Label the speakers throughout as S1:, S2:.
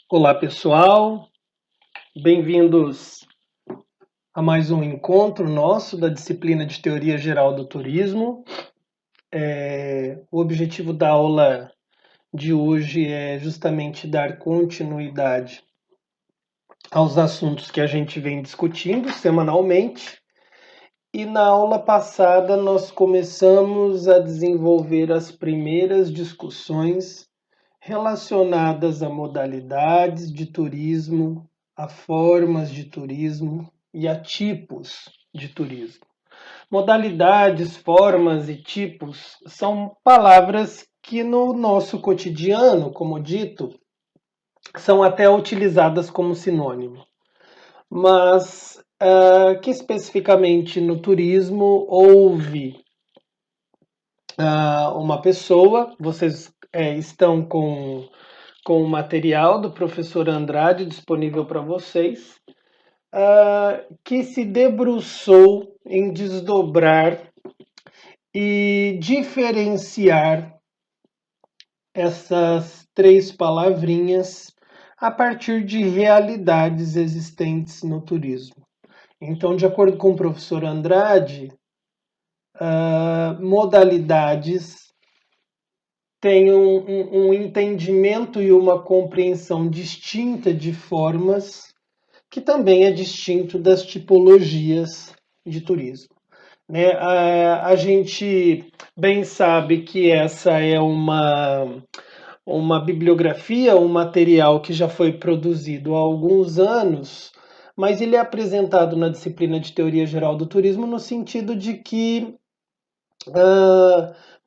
S1: Olá, pessoal. Bem-vindos a mais um encontro nosso da disciplina de Teoria Geral do Turismo. O objetivo da aula de hoje é justamente dar continuidade aos assuntos que a gente vem discutindo semanalmente. E na aula passada nós começamos a desenvolver as primeiras discussões relacionadas a modalidades de turismo, a formas de turismo e a tipos de turismo. Modalidades, formas e tipos são palavras que no nosso cotidiano, como dito, são até utilizadas como sinônimo, mas que especificamente no turismo houve uma pessoa, vocês estão com o material do professor Andrade disponível para vocês, que se debruçou em desdobrar e diferenciar essas três palavrinhas a partir de realidades existentes no turismo. Então, de acordo com o professor Andrade, modalidades têm um entendimento e uma compreensão distinta de formas que também é distinto das tipologias de turismo. Né? A gente bem sabe que essa é uma bibliografia, um material que já foi produzido há alguns anos, mas ele é apresentado na disciplina de Teoria Geral do Turismo no sentido de que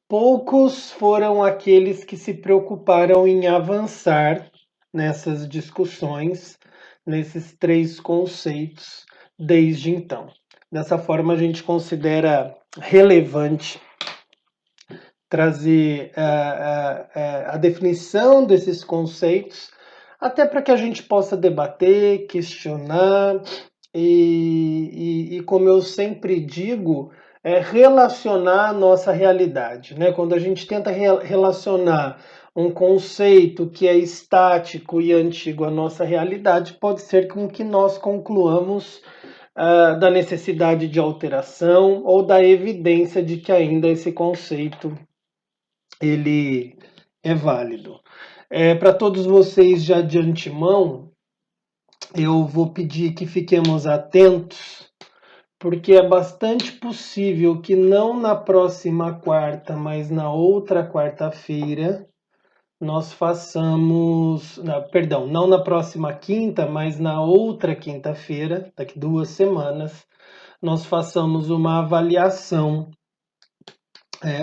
S1: poucos foram aqueles que se preocuparam em avançar nessas discussões, nesses três conceitos desde então. Dessa forma, a gente considera relevante trazer a definição desses conceitos, até para que a gente possa debater, questionar e como eu sempre digo, relacionar a nossa realidade. Né? Quando a gente tenta relacionar um conceito que é estático e antigo à nossa realidade, pode ser com que nós concluamos da necessidade de alteração ou da evidência de que ainda esse conceito ele é válido. Para todos vocês já de antemão, eu vou pedir que fiquemos atentos, porque é bastante possível que não na próxima quarta, mas na outra quarta-feira, nós façamos, perdão, não na próxima quinta, mas na outra quinta-feira, daqui 2 semanas, nós façamos uma avaliação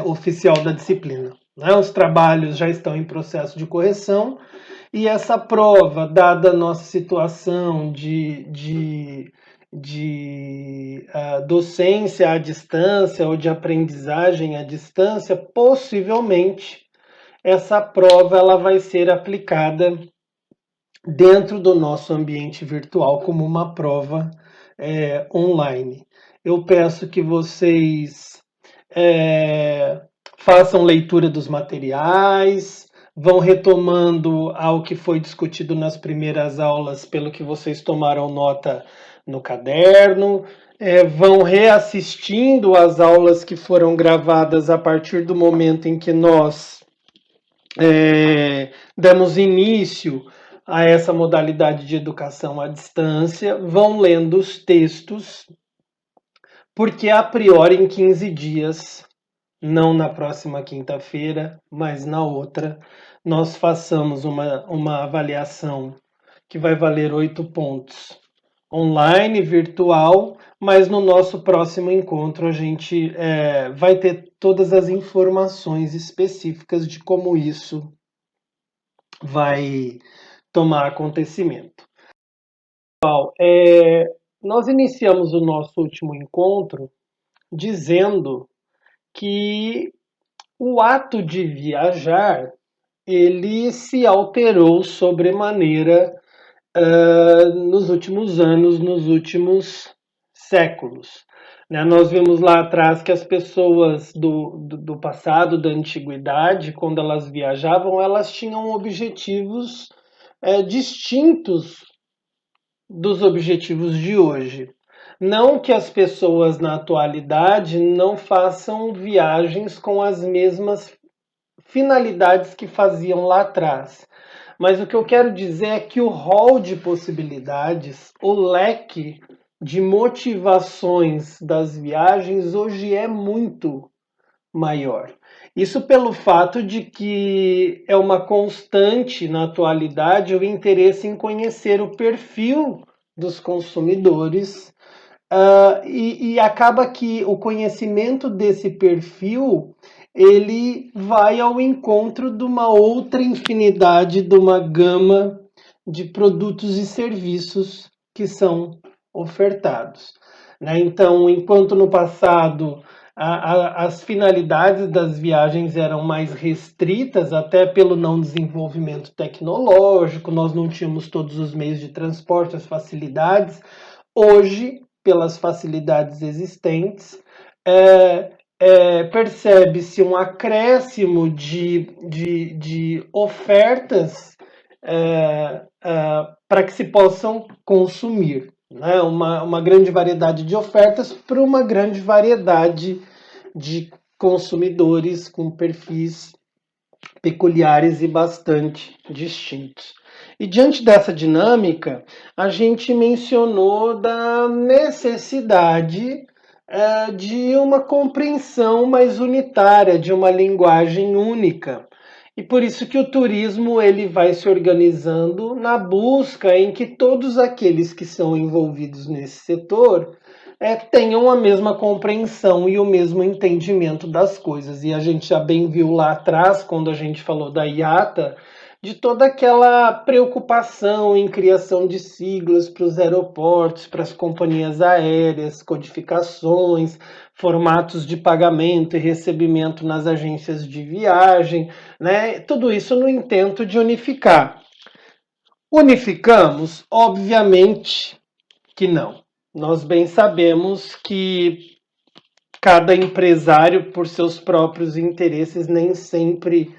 S1: oficial da disciplina. Né? Os trabalhos já estão em processo de correção e essa prova, dada a nossa situação de docência à distância ou de aprendizagem à distância, possivelmente essa prova ela vai ser aplicada dentro do nosso ambiente virtual como uma prova online. Eu peço que vocês façam leitura dos materiais, vão retomando ao que foi discutido nas primeiras aulas, pelo que vocês tomaram nota no caderno, vão reassistindo as aulas que foram gravadas a partir do momento em que nós demos início a essa modalidade de educação à distância, vão lendo os textos, porque a priori em 15 dias, não na próxima quinta-feira, mas na outra, nós façamos uma avaliação que vai valer 8 pontos online, virtual, mas no nosso próximo encontro a gente vai ter todas as informações específicas de como isso vai tomar acontecimento. Nós iniciamos o nosso último encontro dizendo que o ato de viajar ele se alterou sobremaneira nos últimos anos, nos últimos séculos. Né? Nós vimos lá atrás que as pessoas do passado, da antiguidade, quando elas viajavam, elas tinham objetivos distintos dos objetivos de hoje. Não que as pessoas na atualidade não façam viagens com as mesmas finalidades que faziam lá atrás. Mas o que eu quero dizer é que o rol de possibilidades, o leque de motivações das viagens hoje é muito maior. Isso pelo fato de que é uma constante na atualidade o interesse em conhecer o perfil dos consumidores, e acaba que o conhecimento desse perfil ele vai ao encontro de uma outra infinidade, de uma gama de produtos e serviços que são ofertados, né? Então, enquanto no passado as finalidades das viagens eram mais restritas, até pelo não desenvolvimento tecnológico, nós não tínhamos todos os meios de transporte, as facilidades. Hoje, pelas facilidades existentes, percebe-se um acréscimo de ofertas para que se possam consumir, né? Uma grande variedade de ofertas para uma grande variedade de consumidores com perfis peculiares e bastante distintos. E diante dessa dinâmica, a gente mencionou da necessidade de uma compreensão mais unitária, de uma linguagem única. E por isso que o turismo ele vai se organizando na busca em que todos aqueles que são envolvidos nesse setor tenham a mesma compreensão e o mesmo entendimento das coisas. E a gente já bem viu lá atrás, quando a gente falou da IATA, de toda aquela preocupação em criação de siglas para os aeroportos, para as companhias aéreas, codificações, formatos de pagamento e recebimento nas agências de viagem, né? Tudo isso no intento de unificar. Unificamos? Obviamente que não. Nós bem sabemos que cada empresário, por seus próprios interesses, nem sempre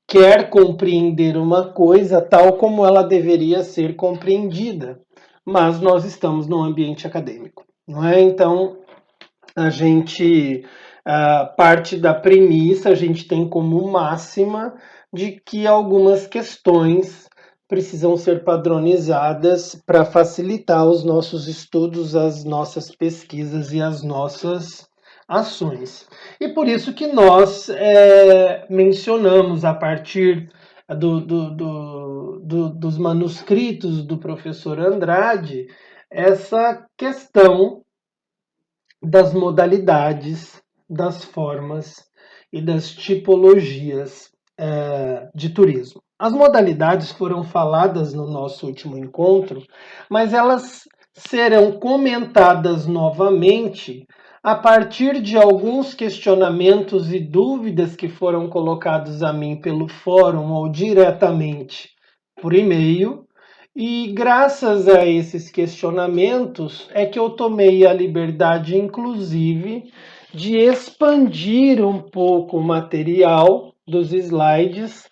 S1: quer compreender uma coisa tal como ela deveria ser compreendida. Mas nós estamos num ambiente acadêmico, não é? Então, a gente parte da premissa, a gente tem como máxima de que algumas questões precisam ser padronizadas para facilitar os nossos estudos, as nossas pesquisas e as nossas ações. E por isso que nós mencionamos a partir dos manuscritos do professor Andrade essa questão das modalidades, das formas e das tipologias de turismo. As modalidades foram faladas no nosso último encontro, mas elas serão comentadas novamente a partir de alguns questionamentos e dúvidas que foram colocados a mim pelo fórum ou diretamente por e-mail. E graças a esses questionamentos é que eu tomei a liberdade, inclusive, de expandir um pouco o material dos slides,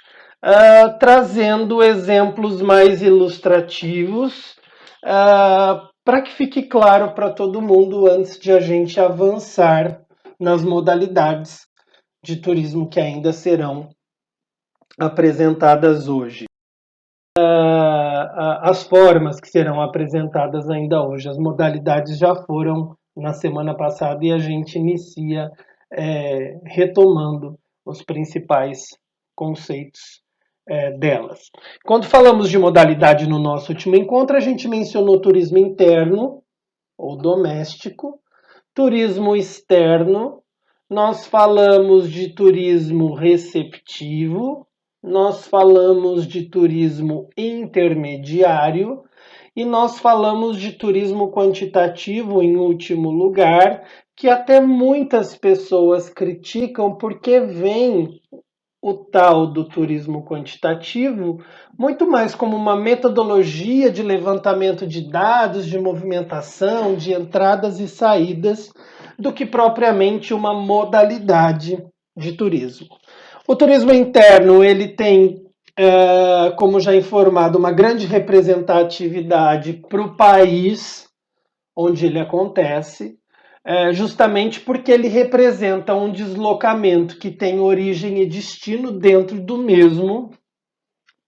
S1: trazendo exemplos mais ilustrativos, para que fique claro para todo mundo antes de a gente avançar nas modalidades de turismo que ainda serão apresentadas hoje. As formas que serão apresentadas ainda hoje. As modalidades já foram na semana passada e a gente inicia retomando os principais conceitos delas. Quando falamos de modalidade no nosso último encontro, a gente mencionou turismo interno ou doméstico, turismo externo, nós falamos de turismo receptivo, nós falamos de turismo intermediário e nós falamos de turismo quantitativo em último lugar, que até muitas pessoas criticam porque vem o tal do turismo quantitativo muito mais como uma metodologia de levantamento de dados, de movimentação, de entradas e saídas, do que propriamente uma modalidade de turismo. O turismo interno ele tem como já informado, uma grande representatividade para o país onde ele acontece, justamente porque ele representa um deslocamento que tem origem e destino dentro do mesmo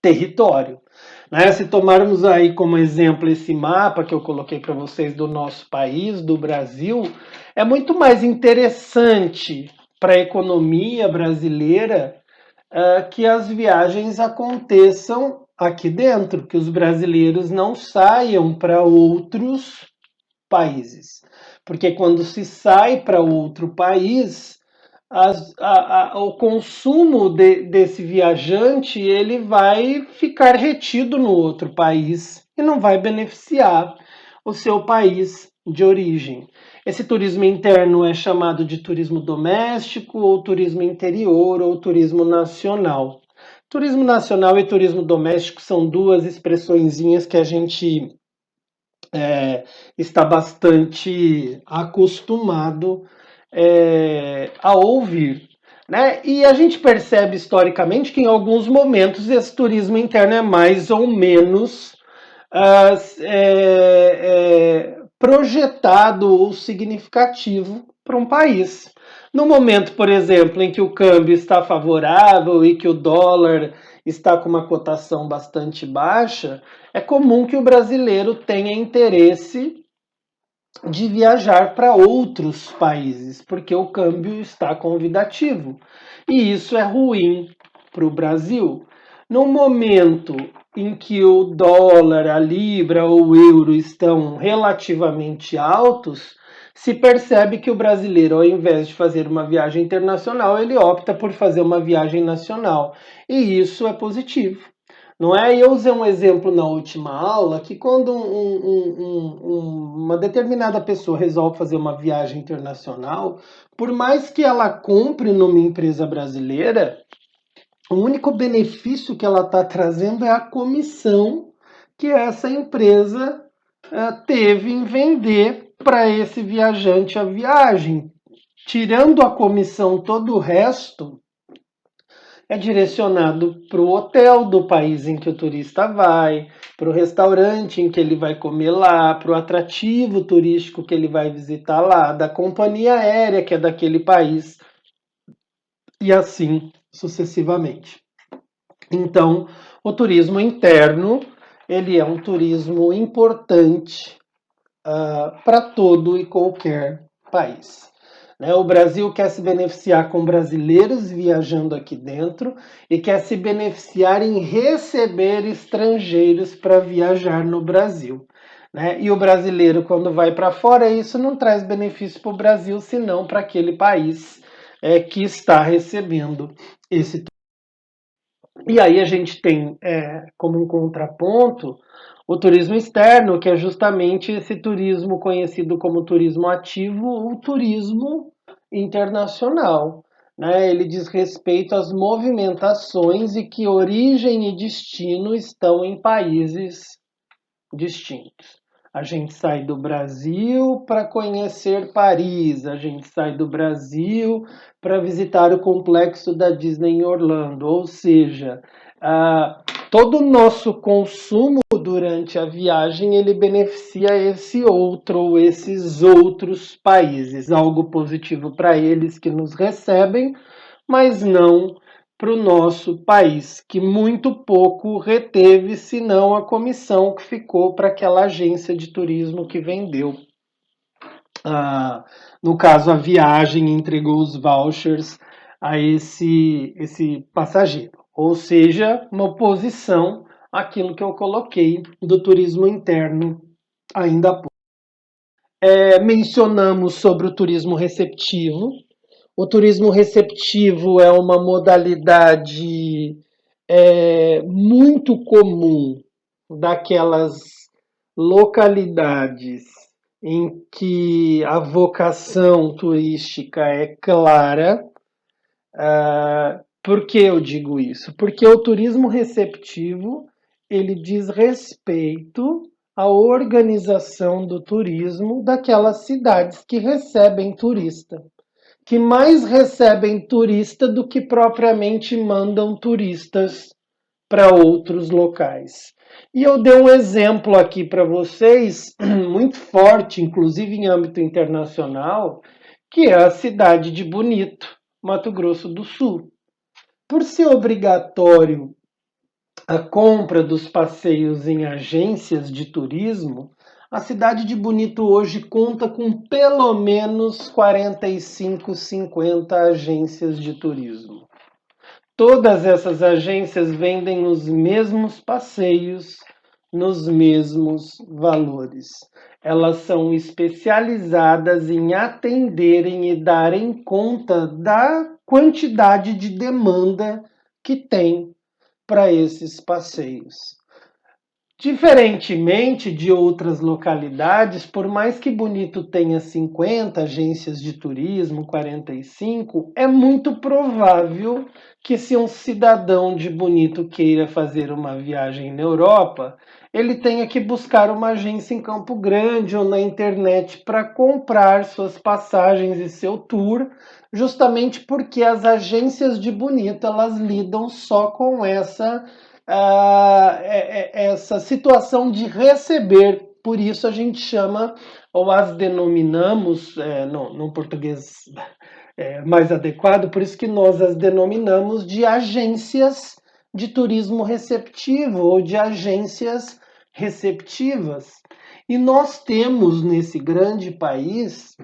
S1: território. Né? Se tomarmos aí como exemplo esse mapa que eu coloquei para vocês do nosso país, do Brasil, é muito mais interessante para a economia brasileira que as viagens aconteçam aqui dentro, que os brasileiros não saiam para outros países. Porque quando se sai para outro país, o consumo desse viajante ele vai ficar retido no outro país e não vai beneficiar o seu país de origem. Esse turismo interno é chamado de turismo doméstico, ou turismo interior, ou turismo nacional. Turismo nacional e turismo doméstico são duas expressõezinhas que a gente está bastante acostumado a ouvir. Né? E a gente percebe historicamente que em alguns momentos esse turismo interno é mais ou menos projetado ou significativo para um país. No momento, por exemplo, em que o câmbio está favorável e que o dólar está com uma cotação bastante baixa, é comum que o brasileiro tenha interesse de viajar para outros países, porque o câmbio está convidativo. E isso é ruim para o Brasil. No momento em que o dólar, a libra ou o euro estão relativamente altos, se percebe que o brasileiro, ao invés de fazer uma viagem internacional, ele opta por fazer uma viagem nacional. E isso é positivo. Não é? E eu usei um exemplo na última aula que quando uma determinada pessoa resolve fazer uma viagem internacional, por mais que ela compre numa empresa brasileira, o único benefício que ela está trazendo é a comissão que essa empresa teve em vender para esse viajante a viagem. Tirando a comissão, todo o resto é direcionado para o hotel do país em que o turista vai, para o restaurante em que ele vai comer lá, para o atrativo turístico que ele vai visitar lá, da companhia aérea que é daquele país, e assim sucessivamente. Então, o turismo interno, ele é um turismo importante para todo e qualquer país. Né? O Brasil quer se beneficiar com brasileiros viajando aqui dentro e quer se beneficiar em receber estrangeiros para viajar no Brasil. Né? E o brasileiro, quando vai para fora, isso não traz benefício para o Brasil, senão para aquele país que está recebendo esse. E aí a gente tem como um contraponto o turismo externo, que é justamente esse turismo conhecido como turismo ativo ou turismo internacional. Né? Ele diz respeito às movimentações e que origem e destino estão em países distintos. A gente sai do Brasil para conhecer Paris, a gente sai do Brasil para visitar o complexo da Disney em Orlando, ou seja, todo o nosso consumo durante a viagem ele beneficia esse outro ou esses outros países, algo positivo para eles que nos recebem, mas não para o nosso país, que muito pouco reteve, senão a comissão que ficou para aquela agência de turismo que vendeu. No caso, a viagem entregou os vouchers a esse passageiro. Ou seja, uma oposição àquilo que eu coloquei do turismo interno ainda há pouco. Mencionamos sobre o turismo receptivo. O turismo receptivo é uma modalidade muito comum daquelas localidades em que a vocação turística é clara. Por que eu digo isso? Porque o turismo receptivo ele diz respeito à organização do turismo daquelas cidades que recebem turista, que mais recebem turista do que propriamente mandam turistas para outros locais. E eu dei um exemplo aqui para vocês, muito forte, inclusive em âmbito internacional, que é a cidade de Bonito, Mato Grosso do Sul. Por ser obrigatório a compra dos passeios em agências de turismo, a cidade de Bonito hoje conta com pelo menos 45, 50 agências de turismo. Todas essas agências vendem os mesmos passeios nos mesmos valores. Elas são especializadas em atenderem e darem conta da quantidade de demanda que tem para esses passeios. Diferentemente de outras localidades, por mais que Bonito tenha 50 agências de turismo, 45, é muito provável que se um cidadão de Bonito queira fazer uma viagem na Europa, ele tenha que buscar uma agência em Campo Grande ou na internet para comprar suas passagens e seu tour, justamente porque as agências de Bonito elas lidam só com essa situação de receber. Por isso a gente chama, ou as denominamos, no português mais adequado, por isso que nós as denominamos de agências de turismo receptivo ou de agências receptivas. E nós temos nesse grande país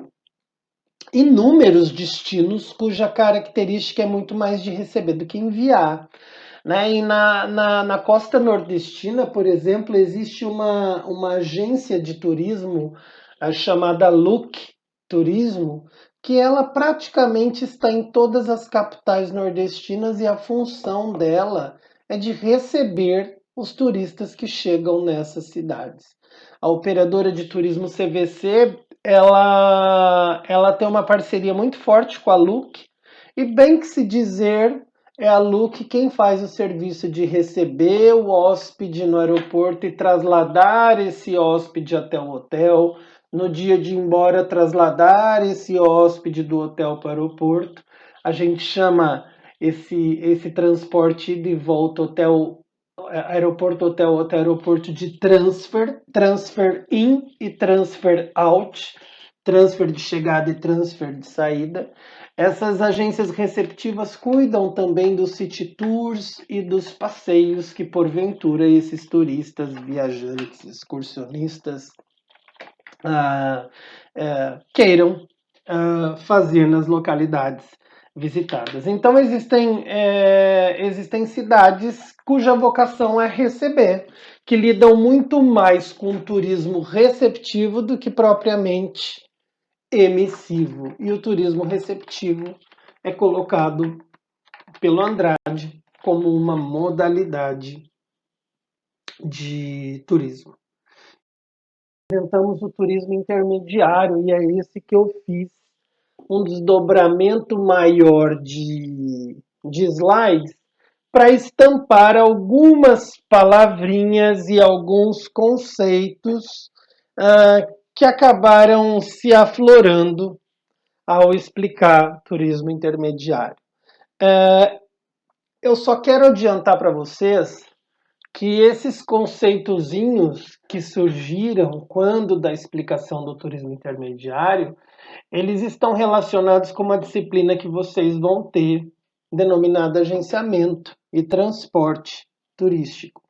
S1: inúmeros destinos cuja característica é muito mais de receber do que enviar. Né? E na costa nordestina, por exemplo, existe uma agência de turismo chamada Look Turismo, que ela praticamente está em todas as capitais nordestinas e a função dela é de receber os turistas que chegam nessas cidades. A operadora de turismo CVC, ela tem uma parceria muito forte com a Look, e bem que se dizer, é a Look quem faz o serviço de receber o hóspede no aeroporto e trasladar esse hóspede até o hotel. No dia de ir embora, trasladar esse hóspede do hotel para o aeroporto. A gente chama esse transporte ida e volta aeroporto, hotel, aeroporto de transfer in e transfer out, transfer de chegada e transfer de saída. Essas agências receptivas cuidam também dos city tours e dos passeios que, porventura, esses turistas, viajantes, excursionistas queiram fazer nas localidades visitadas. Então, existem cidades cuja vocação é receber, que lidam muito mais com o turismo receptivo do que propriamente emissivo. E o turismo receptivo é colocado pelo Andrade como uma modalidade de turismo. Apresentamos o turismo intermediário e é esse que eu fiz um desdobramento maior de slides para estampar algumas palavrinhas e alguns conceitos que acabaram se aflorando ao explicar turismo intermediário. Eu só quero adiantar para vocês que esses conceitozinhos que surgiram quando da explicação do turismo intermediário, eles estão relacionados com uma disciplina que vocês vão ter, denominada agenciamento e transporte turístico.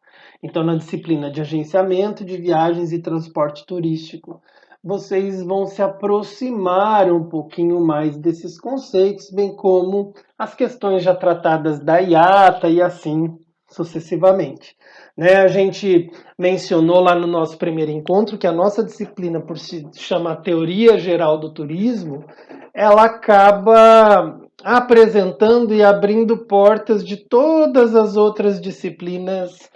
S1: Então, na disciplina de agenciamento de viagens e transporte turístico, vocês vão se aproximar um pouquinho mais desses conceitos, bem como as questões já tratadas da IATA e assim sucessivamente. Né? A gente mencionou lá no nosso primeiro encontro que a nossa disciplina, por se chamar Teoria Geral do Turismo, ela acaba apresentando e abrindo portas de todas as outras disciplinas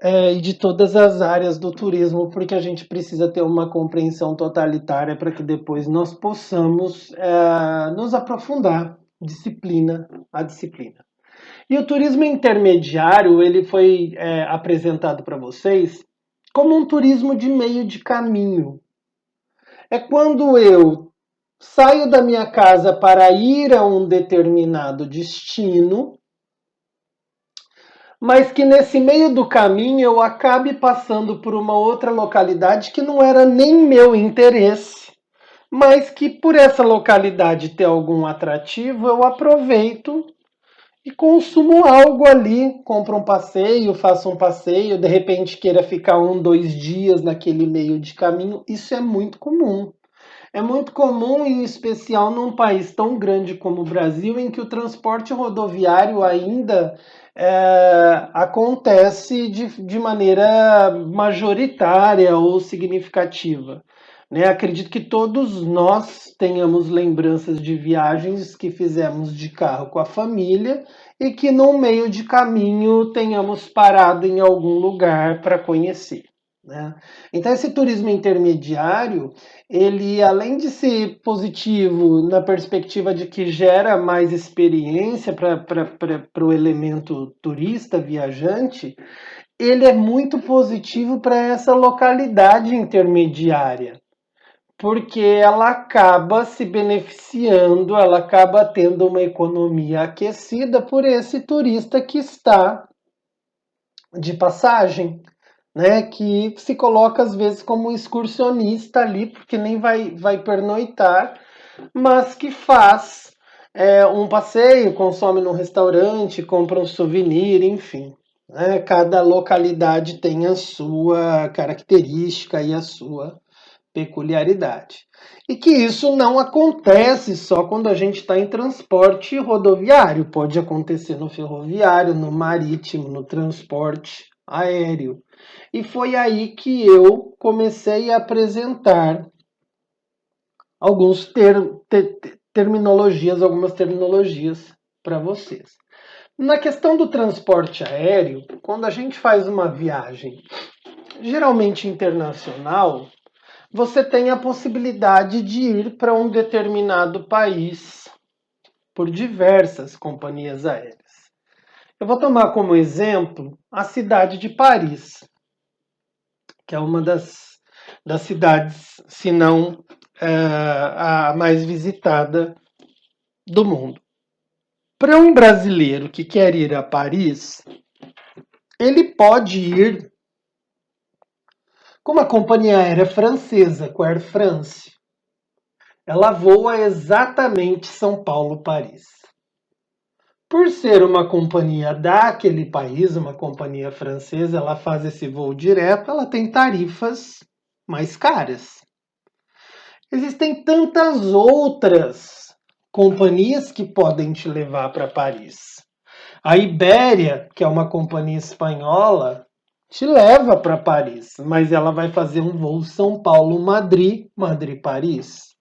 S1: e de todas as áreas do turismo, porque a gente precisa ter uma compreensão totalitária para que depois nós possamos nos aprofundar disciplina a disciplina. E o turismo intermediário, ele foi apresentado para vocês como um turismo de meio de caminho. É quando eu saio da minha casa para ir a um determinado destino, mas que nesse meio do caminho eu acabe passando por uma outra localidade que não era nem meu interesse, mas que por essa localidade ter algum atrativo, eu aproveito e consumo algo ali, compro um passeio, faço um passeio, de repente queira ficar 1, 2 dias naquele meio de caminho. Isso é muito comum. É muito comum, em especial num país tão grande como o Brasil, em que o transporte rodoviário ainda acontece de maneira majoritária ou significativa. Né? Acredito que todos nós tenhamos lembranças de viagens que fizemos de carro com a família e que no meio de caminho tenhamos parado em algum lugar para conhecer. Né? Então, esse turismo intermediário, ele, além de ser positivo na perspectiva de que gera mais experiência para o elemento turista, viajante, ele é muito positivo para essa localidade intermediária, porque ela acaba se beneficiando, ela acaba tendo uma economia aquecida por esse turista que está de passagem, né, que se coloca às vezes como um excursionista ali, porque nem vai pernoitar, mas que faz um passeio, consome num restaurante, compra um souvenir, enfim. Né, cada localidade tem a sua característica e a sua peculiaridade. E que isso não acontece só quando a gente está em transporte rodoviário, pode acontecer no ferroviário, no marítimo, no transporte aéreo. E foi aí que eu comecei a apresentar alguns algumas terminologias para vocês. Na questão do transporte aéreo, quando a gente faz uma viagem geralmente internacional, você tem a possibilidade de ir para um determinado país por diversas companhias aéreas. Eu vou tomar como exemplo a cidade de Paris, que é uma das cidades, se não a mais visitada do mundo. Para um brasileiro que quer ir a Paris, ele pode ir com uma companhia aérea francesa, com a Air France. Ela voa exatamente São Paulo-Paris. Por ser uma companhia daquele país, uma companhia francesa, ela faz esse voo direto, ela tem tarifas mais caras. Existem tantas outras companhias que podem te levar para Paris. A Ibéria, que é uma companhia espanhola, te leva para Paris, mas ela vai fazer um voo São Paulo-Madrid, Madrid-Paris.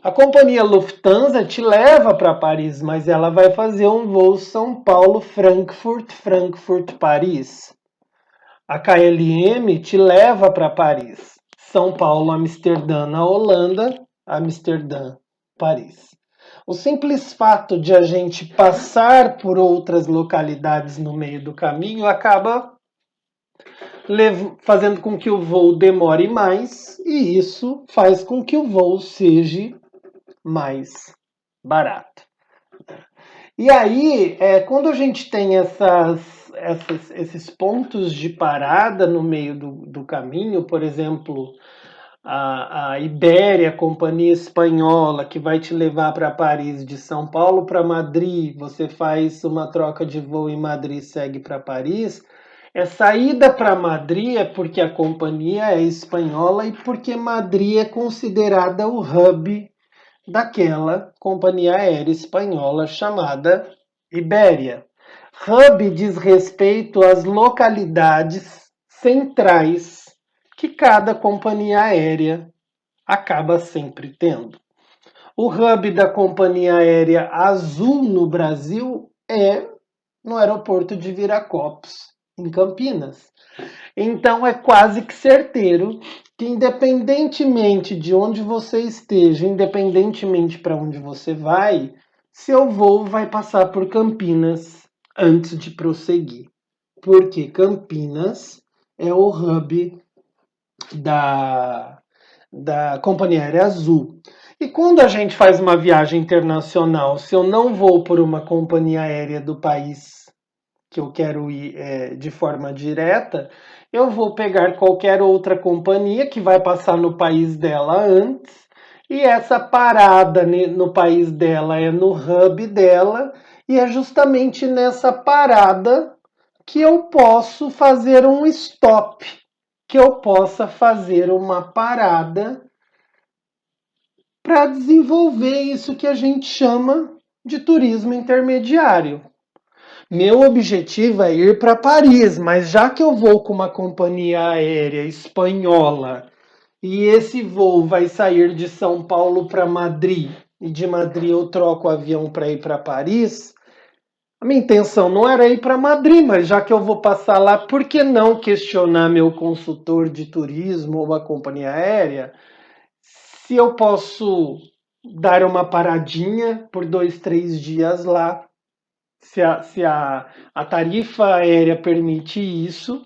S1: A companhia Lufthansa te leva para Paris, mas ela vai fazer um voo São Paulo-Frankfurt, Frankfurt-Paris. A KLM te leva para Paris. São Paulo-Amsterdã na Holanda, Amsterdã-Paris. O simples fato de a gente passar por outras localidades no meio do caminho acaba fazendo com que o voo demore mais, e isso faz com que o voo seja mais barato. E aí, quando a gente tem esses pontos de parada no meio do caminho, por exemplo, a Ibéria, a companhia espanhola, que vai te levar para Paris de São Paulo para Madrid, você faz uma troca de voo em Madrid e segue para Paris. Essa ida para Madrid é porque a companhia é espanhola e porque Madrid é considerada o hub daquela companhia aérea espanhola chamada Ibéria. Hub diz respeito às localidades centrais que cada companhia aérea acaba sempre tendo. O hub da companhia aérea Azul no Brasil é no aeroporto de Viracopos, em Campinas. Então é quase que certeiro que, independentemente de onde você esteja, independentemente para onde você vai, seu voo vai passar por Campinas antes de prosseguir. Porque Campinas é o hub da Companhia Aérea Azul. E quando a gente faz uma viagem internacional, se eu não vou por uma companhia aérea do país que eu quero ir de forma direta, eu vou pegar qualquer outra companhia que vai passar no país dela antes, e essa parada no país dela é no hub dela, e é justamente nessa parada que eu posso fazer um stop, que eu possa fazer uma parada para desenvolver isso que a gente chama de turismo intermediário. Meu objetivo é ir para Paris, mas já que eu vou com uma companhia aérea espanhola e esse voo vai sair de São Paulo para Madrid e de Madrid eu troco o avião para ir para Paris, a minha intenção não era ir para Madrid, mas já que eu vou passar lá, por que não questionar meu consultor de turismo ou a companhia aérea se eu posso dar uma paradinha por 2, 3 dias lá, se a tarifa aérea permite isso,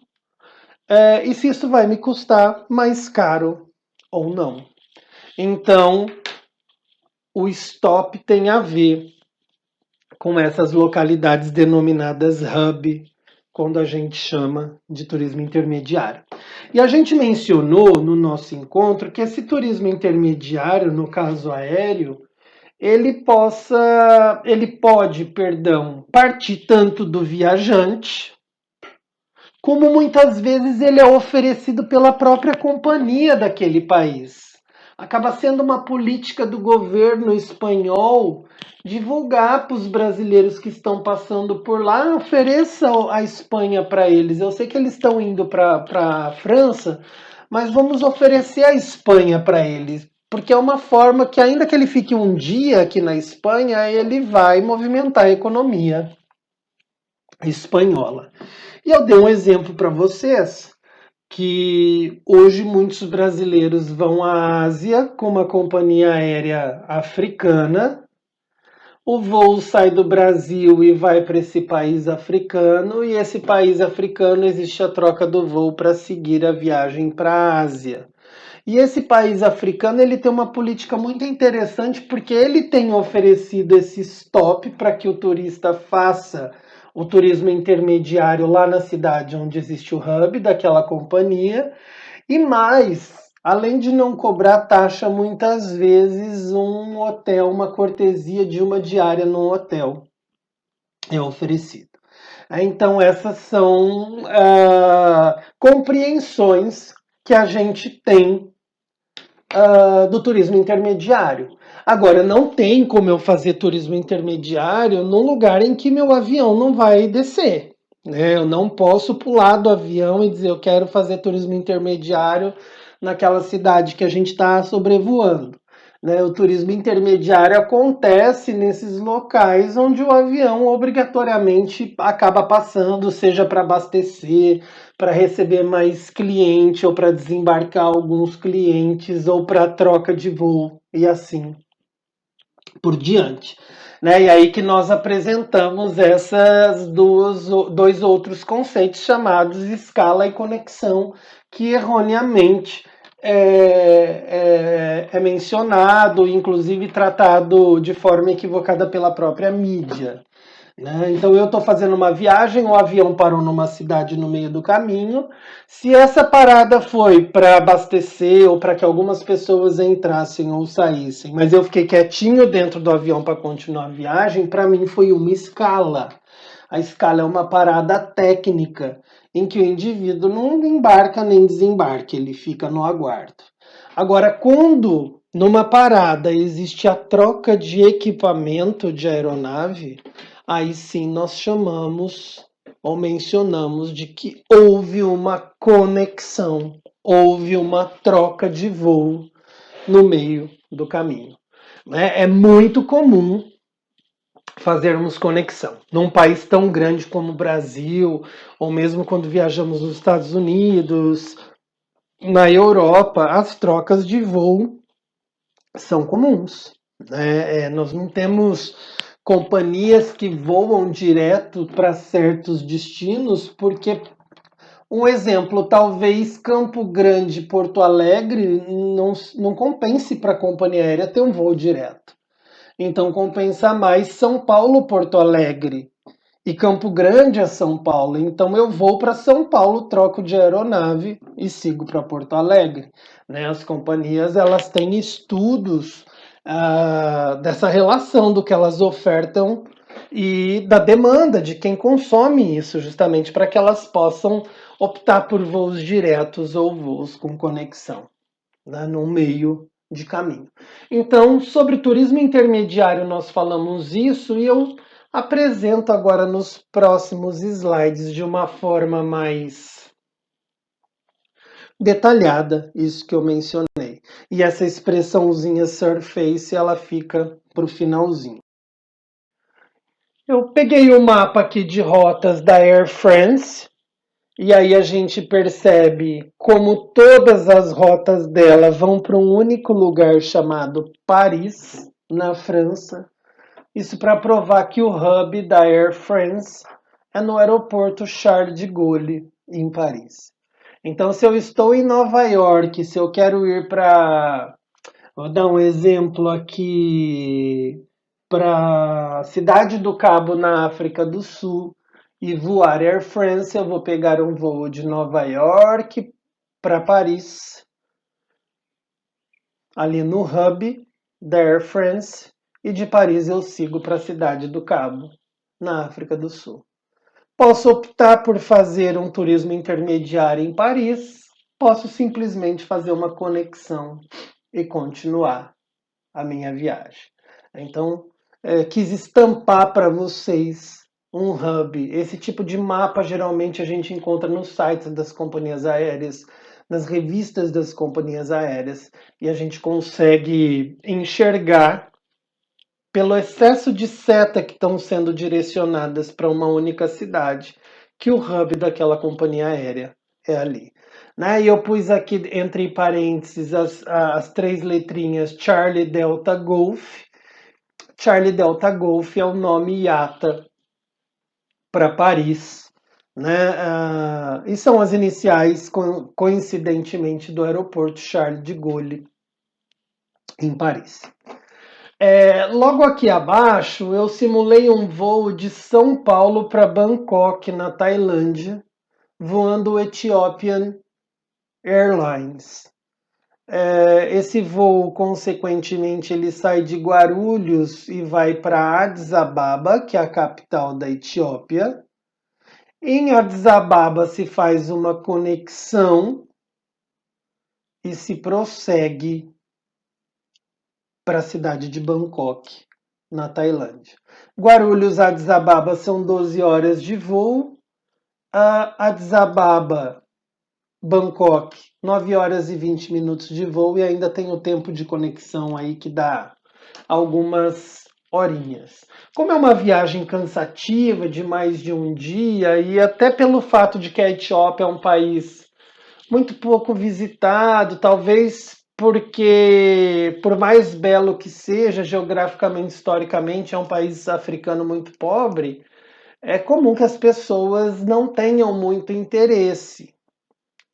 S1: e se isso vai me custar mais caro ou não. Então, o stop tem a ver com essas localidades denominadas hub, quando a gente chama de turismo intermediário. E a gente mencionou no nosso encontro que esse turismo intermediário, no caso aéreo, ele pode, partir tanto do viajante, como muitas vezes ele é oferecido pela própria companhia daquele país. Acaba sendo uma política do governo espanhol divulgar para os brasileiros que estão passando por lá, ofereça a Espanha para eles. Eu sei que eles estão indo para a França, mas vamos oferecer a Espanha para eles, porque é uma forma que, ainda que ele fique um dia aqui na Espanha, ele vai movimentar a economia espanhola. E eu dei um exemplo para vocês que hoje muitos brasileiros vão à Ásia com uma companhia aérea africana. O voo sai do Brasil e vai para esse país africano, e esse país africano existe a troca do voo para seguir a viagem para a Ásia. E esse país africano ele tem uma política muito interessante porque ele tem oferecido esse stop para que o turista faça o turismo intermediário lá na cidade onde existe o hub daquela companhia. E mais, além de não cobrar taxa, muitas vezes um hotel, uma cortesia de uma diária no hotel é oferecido. Então essas são compreensões que a gente tem do turismo intermediário. Agora, não tem como eu fazer turismo intermediário num lugar em que meu avião não vai descer. Né? Eu não posso pular do avião e dizer eu quero fazer turismo intermediário naquela cidade que a gente está sobrevoando. Né? O turismo intermediário acontece nesses locais onde o avião obrigatoriamente acaba passando, seja para abastecer, para receber mais cliente ou para desembarcar alguns clientes ou para troca de voo e assim por diante. Né? E aí que nós apresentamos esses dois outros conceitos chamados escala e conexão, que erroneamente é mencionado, inclusive tratado de forma equivocada pela própria mídia. Né? Então eu estou fazendo uma viagem, o avião parou numa cidade no meio do caminho. Se essa parada foi para abastecer ou para que algumas pessoas entrassem ou saíssem, mas eu fiquei quietinho dentro do avião para continuar a viagem, para mim foi uma escala. A escala é uma parada técnica em que o indivíduo não embarca nem desembarca, ele fica no aguardo. Agora, quando numa parada existe a troca de equipamento de aeronave, aí sim nós chamamos ou mencionamos de que houve uma conexão, houve uma troca de voo no meio do caminho. É muito comum fazermos conexão. Num país tão grande como o Brasil, ou mesmo quando viajamos nos Estados Unidos, na Europa, as trocas de voo são comuns. Né? Nós não temos companhias que voam direto para certos destinos, porque, um exemplo, talvez Campo Grande, Porto Alegre, não compense para a companhia aérea ter um voo direto. Então compensa mais São Paulo, Porto Alegre. E Campo Grande é São Paulo, então eu vou para São Paulo, troco de aeronave e sigo para Porto Alegre. Né? As companhias elas têm estudos dessa relação do que elas ofertam e da demanda de quem consome isso, justamente para que elas possam optar por voos diretos ou voos com conexão, né, no meio de caminho. Então, sobre turismo intermediário, nós falamos isso e eu apresento agora nos próximos slides de uma forma mais detalhada isso que eu mencionei. E essa expressãozinha surface, ela fica para o finalzinho. Eu peguei o mapa aqui de rotas da Air France, e aí a gente percebe como todas as rotas dela vão para um único lugar chamado Paris, na França. Isso para provar que o hub da Air France é no aeroporto Charles de Gaulle, em Paris. Então, se eu estou em Nova York, se eu quero ir para... Vou dar um exemplo aqui para Cidade do Cabo, na África do Sul, e voar Air France, eu vou pegar um voo de Nova York para Paris, ali no hub da Air France, e de Paris eu sigo para a Cidade do Cabo, na África do Sul. Posso optar por fazer um turismo intermediário em Paris, posso simplesmente fazer uma conexão e continuar a minha viagem. Então, quis estampar para vocês um hub. Esse tipo de mapa geralmente a gente encontra nos sites das companhias aéreas, nas revistas das companhias aéreas, e a gente consegue enxergar pelo excesso de seta que estão sendo direcionadas para uma única cidade, que o hub daquela companhia aérea é ali. Né? E eu pus aqui entre parênteses as três letrinhas Charlie Delta Golf. Charlie Delta Golf é o nome IATA para Paris. Né? E são as iniciais, coincidentemente, do aeroporto Charles de Gaulle, em Paris. Logo aqui abaixo, eu simulei um voo de São Paulo para Bangkok, na Tailândia, voando o Ethiopian Airlines. Esse voo, consequentemente, ele sai de Guarulhos e vai para Addis Ababa, que é a capital da Etiópia. Em Addis Ababa se faz uma conexão e se prossegue para a cidade de Bangkok, na Tailândia. Guarulhos a Addis Ababa são 12 horas de voo. Addis Ababa, Bangkok, 9 horas e 20 minutos de voo, e ainda tem o tempo de conexão aí que dá algumas horinhas. Como é uma viagem cansativa de mais de um dia, e até pelo fato de que a Etiópia é um país muito pouco visitado, talvez porque, por mais belo que seja, geograficamente, historicamente, é um país africano muito pobre, é comum que as pessoas não tenham muito interesse.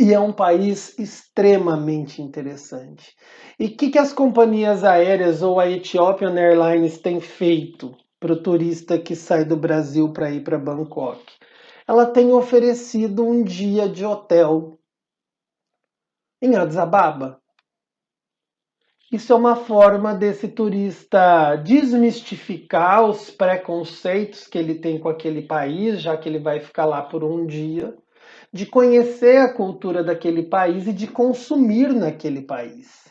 S1: E é um país extremamente interessante. E o que as companhias aéreas ou a Ethiopian Airlines têm feito para o turista que sai do Brasil para ir para Bangkok? Ela tem oferecido um dia de hotel em Addis Ababa. Isso é uma forma desse turista desmistificar os preconceitos que ele tem com aquele país, já que ele vai ficar lá por um dia, de conhecer a cultura daquele país e de consumir naquele país.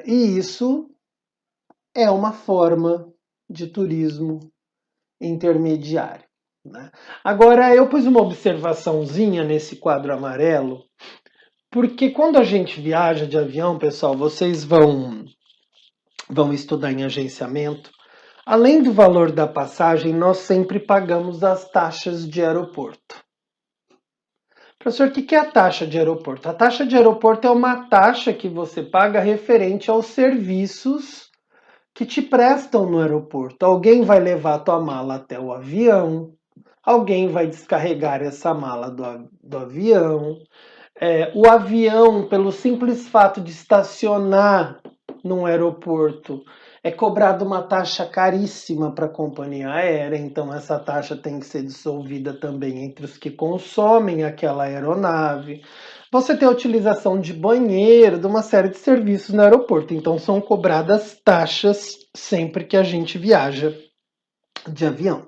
S1: E isso é uma forma de turismo intermediário. Né? Agora, eu pus uma observaçãozinha nesse quadro amarelo, porque quando a gente viaja de avião, pessoal, vocês vão estudar em agenciamento, além do valor da passagem, nós sempre pagamos as taxas de aeroporto. Professor, o que é a taxa de aeroporto? A taxa de aeroporto é uma taxa que você paga referente aos serviços que te prestam no aeroporto. Alguém vai levar a tua mala até o avião, alguém vai descarregar essa mala do avião. O avião, pelo simples fato de estacionar num aeroporto, é cobrada uma taxa caríssima para a companhia aérea, então essa taxa tem que ser dissolvida também entre os que consomem aquela aeronave. Você tem a utilização de banheiro, de uma série de serviços no aeroporto, então são cobradas taxas sempre que a gente viaja de avião.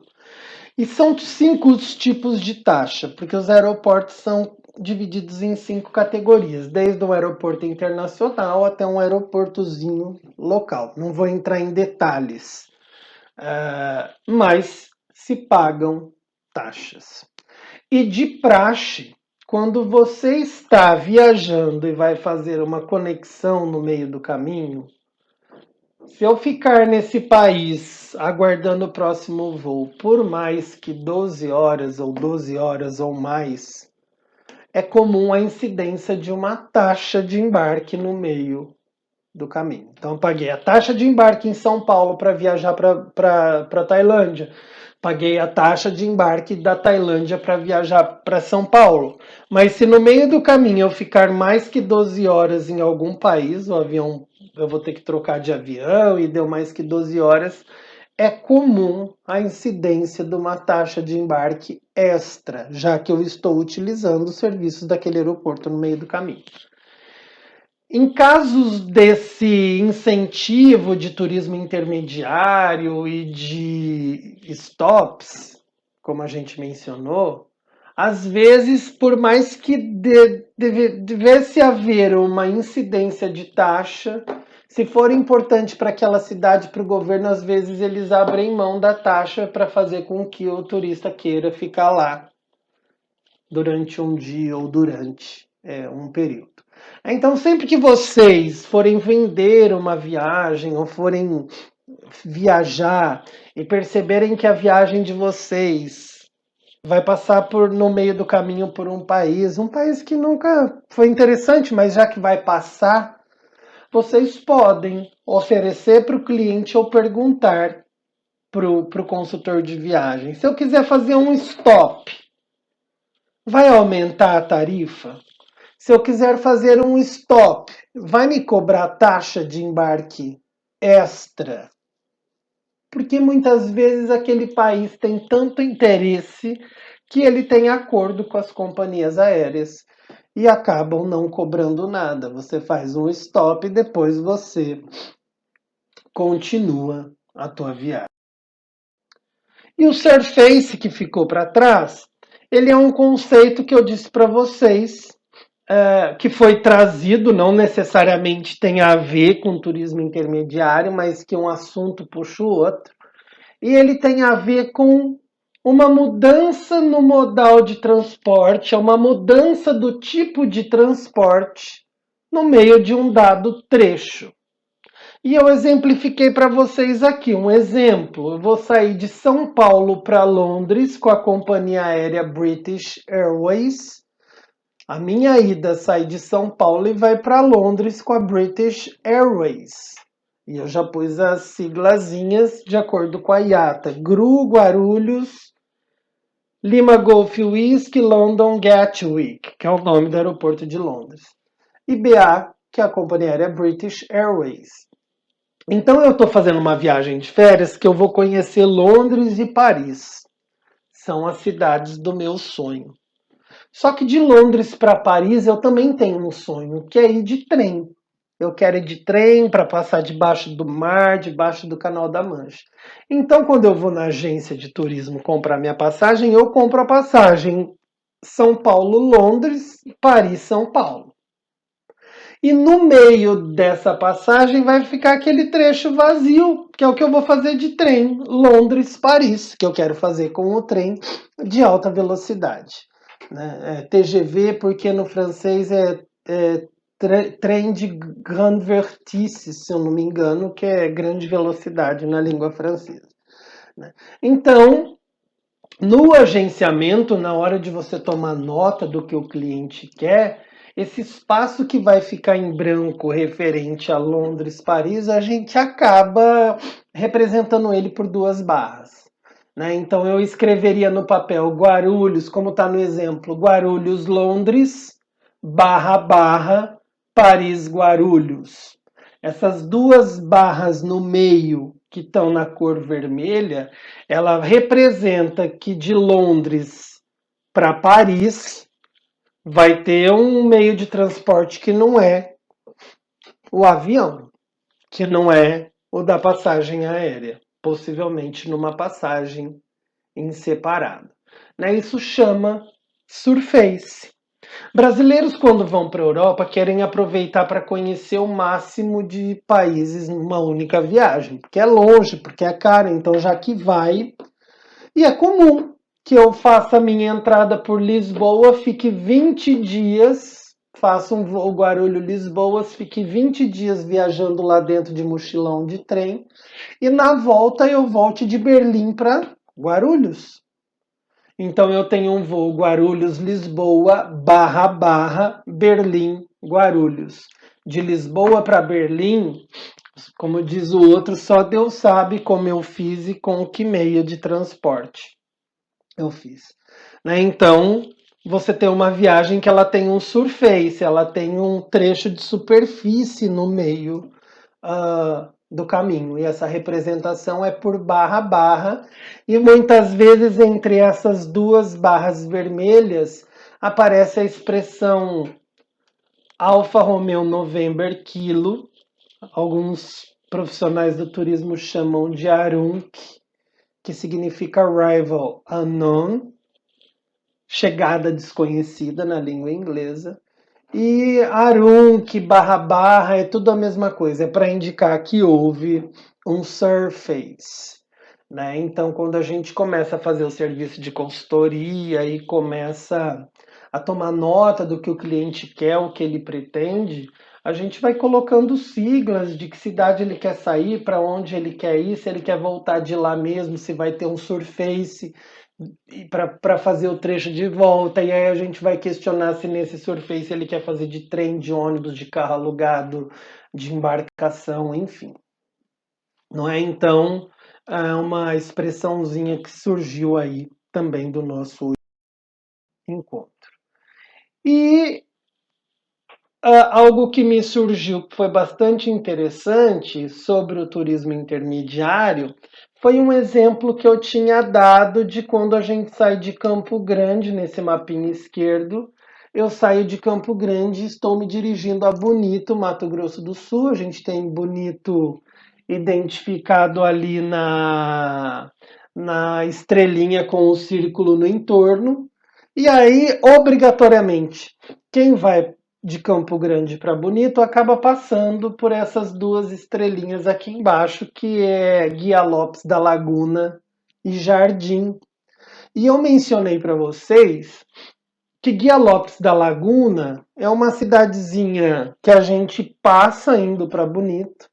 S1: E são 5 os tipos de taxa, porque os aeroportos são divididos em 5 categorias, desde um aeroporto internacional até um aeroportozinho local. Não vou entrar em detalhes, mas se pagam taxas. E de praxe, quando você está viajando e vai fazer uma conexão no meio do caminho, se eu ficar nesse país aguardando o próximo voo por mais que 12 horas ou 12 horas ou mais, é comum a incidência de uma taxa de embarque no meio do caminho. Então, eu paguei a taxa de embarque em São Paulo para viajar para Tailândia. Paguei a taxa de embarque da Tailândia para viajar para São Paulo. Mas se no meio do caminho eu ficar mais que 12 horas em algum país, o avião, eu vou ter que trocar de avião e deu mais que 12 horas, é comum a incidência de uma taxa de embarque extra, já que eu estou utilizando os serviços daquele aeroporto no meio do caminho. Em casos desse incentivo de turismo intermediário e de stops, como a gente mencionou, às vezes, por mais que devesse haver uma incidência de taxa, se for importante para aquela cidade, para o governo, às vezes eles abrem mão da taxa para fazer com que o turista queira ficar lá durante um dia ou durante um período. Então, sempre que vocês forem vender uma viagem ou forem viajar e perceberem que a viagem de vocês vai passar no meio do caminho por um país que nunca foi interessante, mas já que vai passar, vocês podem oferecer para o cliente ou perguntar para o consultor de viagem. Se eu quiser fazer um stop, vai aumentar a tarifa? Se eu quiser fazer um stop, vai me cobrar taxa de embarque extra? Porque muitas vezes aquele país tem tanto interesse que ele tem acordo com as companhias aéreas e acabam não cobrando nada. Você faz um stop e depois você continua a tua viagem. E o Surface que ficou para trás, ele é um conceito que eu disse para vocês, que foi trazido, não necessariamente tem a ver com turismo intermediário, mas que um assunto puxa o outro. E ele tem a ver com uma mudança no modal de transporte, uma mudança do tipo de transporte no meio de um dado trecho. E eu exemplifiquei para vocês aqui um exemplo. Eu vou sair de São Paulo para Londres com a companhia aérea British Airways. A minha ida sai de São Paulo e vai para Londres com a British Airways. E eu já pus as siglazinhas de acordo com a IATA. GRU, Guarulhos, Lima Golf Whisky, London Gatwick, que é o nome do aeroporto de Londres. E BA, que é a companhia aérea British Airways. Então eu estou fazendo uma viagem de férias que eu vou conhecer Londres e Paris. São as cidades do meu sonho. Só que de Londres para Paris eu também tenho um sonho, que é ir de trem. Eu quero ir de trem para passar debaixo do mar, debaixo do Canal da Mancha. Então, quando eu vou na agência de turismo comprar minha passagem, eu compro a passagem São Paulo-Londres, Paris-São Paulo. E no meio dessa passagem vai ficar aquele trecho vazio, que é o que eu vou fazer de trem, Londres-Paris, que eu quero fazer com o trem de alta velocidade. TGV, porque no francês é trem de grande vertice, se eu não me engano, que é grande velocidade na língua francesa. Então, no agenciamento, na hora de você tomar nota do que o cliente quer, esse espaço que vai ficar em branco referente a Londres, Paris, a gente acaba representando ele por 2 barras. Então eu escreveria no papel Guarulhos, como está no exemplo, Guarulhos, Londres, // Paris, Guarulhos. Essas duas barras no meio que estão na cor vermelha, ela representa que de Londres para Paris vai ter um meio de transporte que não é o avião, que não é o da passagem aérea, possivelmente numa passagem em separado. Né? Isso chama surface. Brasileiros, quando vão para a Europa, querem aproveitar para conhecer o máximo de países numa única viagem, porque é longe, porque é caro, então já que vai. E é comum que eu faça a minha entrada por Lisboa, fique 20 dias, faça um voo Guarulhos-Lisboa, fique 20 dias viajando lá dentro de mochilão de trem, e na volta eu volte de Berlim para Guarulhos. Então eu tenho um voo Guarulhos-Lisboa / Berlim-Guarulhos. De Lisboa para Berlim, como diz o outro, só Deus sabe como eu fiz e com que meio de transporte eu fiz. Né? Então, você tem uma viagem que ela tem um surface, ela tem um trecho de superfície no meio do caminho. E essa representação é por barra, e muitas vezes entre essas duas barras vermelhas aparece a expressão Alfa Romeo November Kilo. Alguns profissionais do turismo chamam de ARUNC, que significa Arrival Unknown, chegada desconhecida na língua inglesa. E Arunc / é tudo a mesma coisa, é para indicar que houve um surface. Né? Então, quando a gente começa a fazer o serviço de consultoria e começa a tomar nota do que o cliente quer, o que ele pretende, a gente vai colocando siglas de que cidade ele quer sair, para onde ele quer ir, se ele quer voltar de lá mesmo, se vai ter um surface para fazer o trecho de volta, e aí a gente vai questionar se nesse surface ele quer fazer de trem, de ônibus, de carro alugado, de embarcação, enfim. Não é? Então, é uma expressãozinha que surgiu aí também do nosso encontro. E algo que me surgiu que foi bastante interessante sobre o turismo intermediário foi um exemplo que eu tinha dado de quando a gente sai de Campo Grande, nesse mapinha esquerdo. Eu saio de Campo Grande e estou me dirigindo a Bonito, Mato Grosso do Sul. A gente tem Bonito identificado ali na estrelinha com o círculo no entorno. E aí, obrigatoriamente, quem vai de Campo Grande para Bonito acaba passando por essas duas estrelinhas aqui embaixo, que é Guia Lopes da Laguna e Jardim. E eu mencionei para vocês que Guia Lopes da Laguna é uma cidadezinha que a gente passa indo para Bonito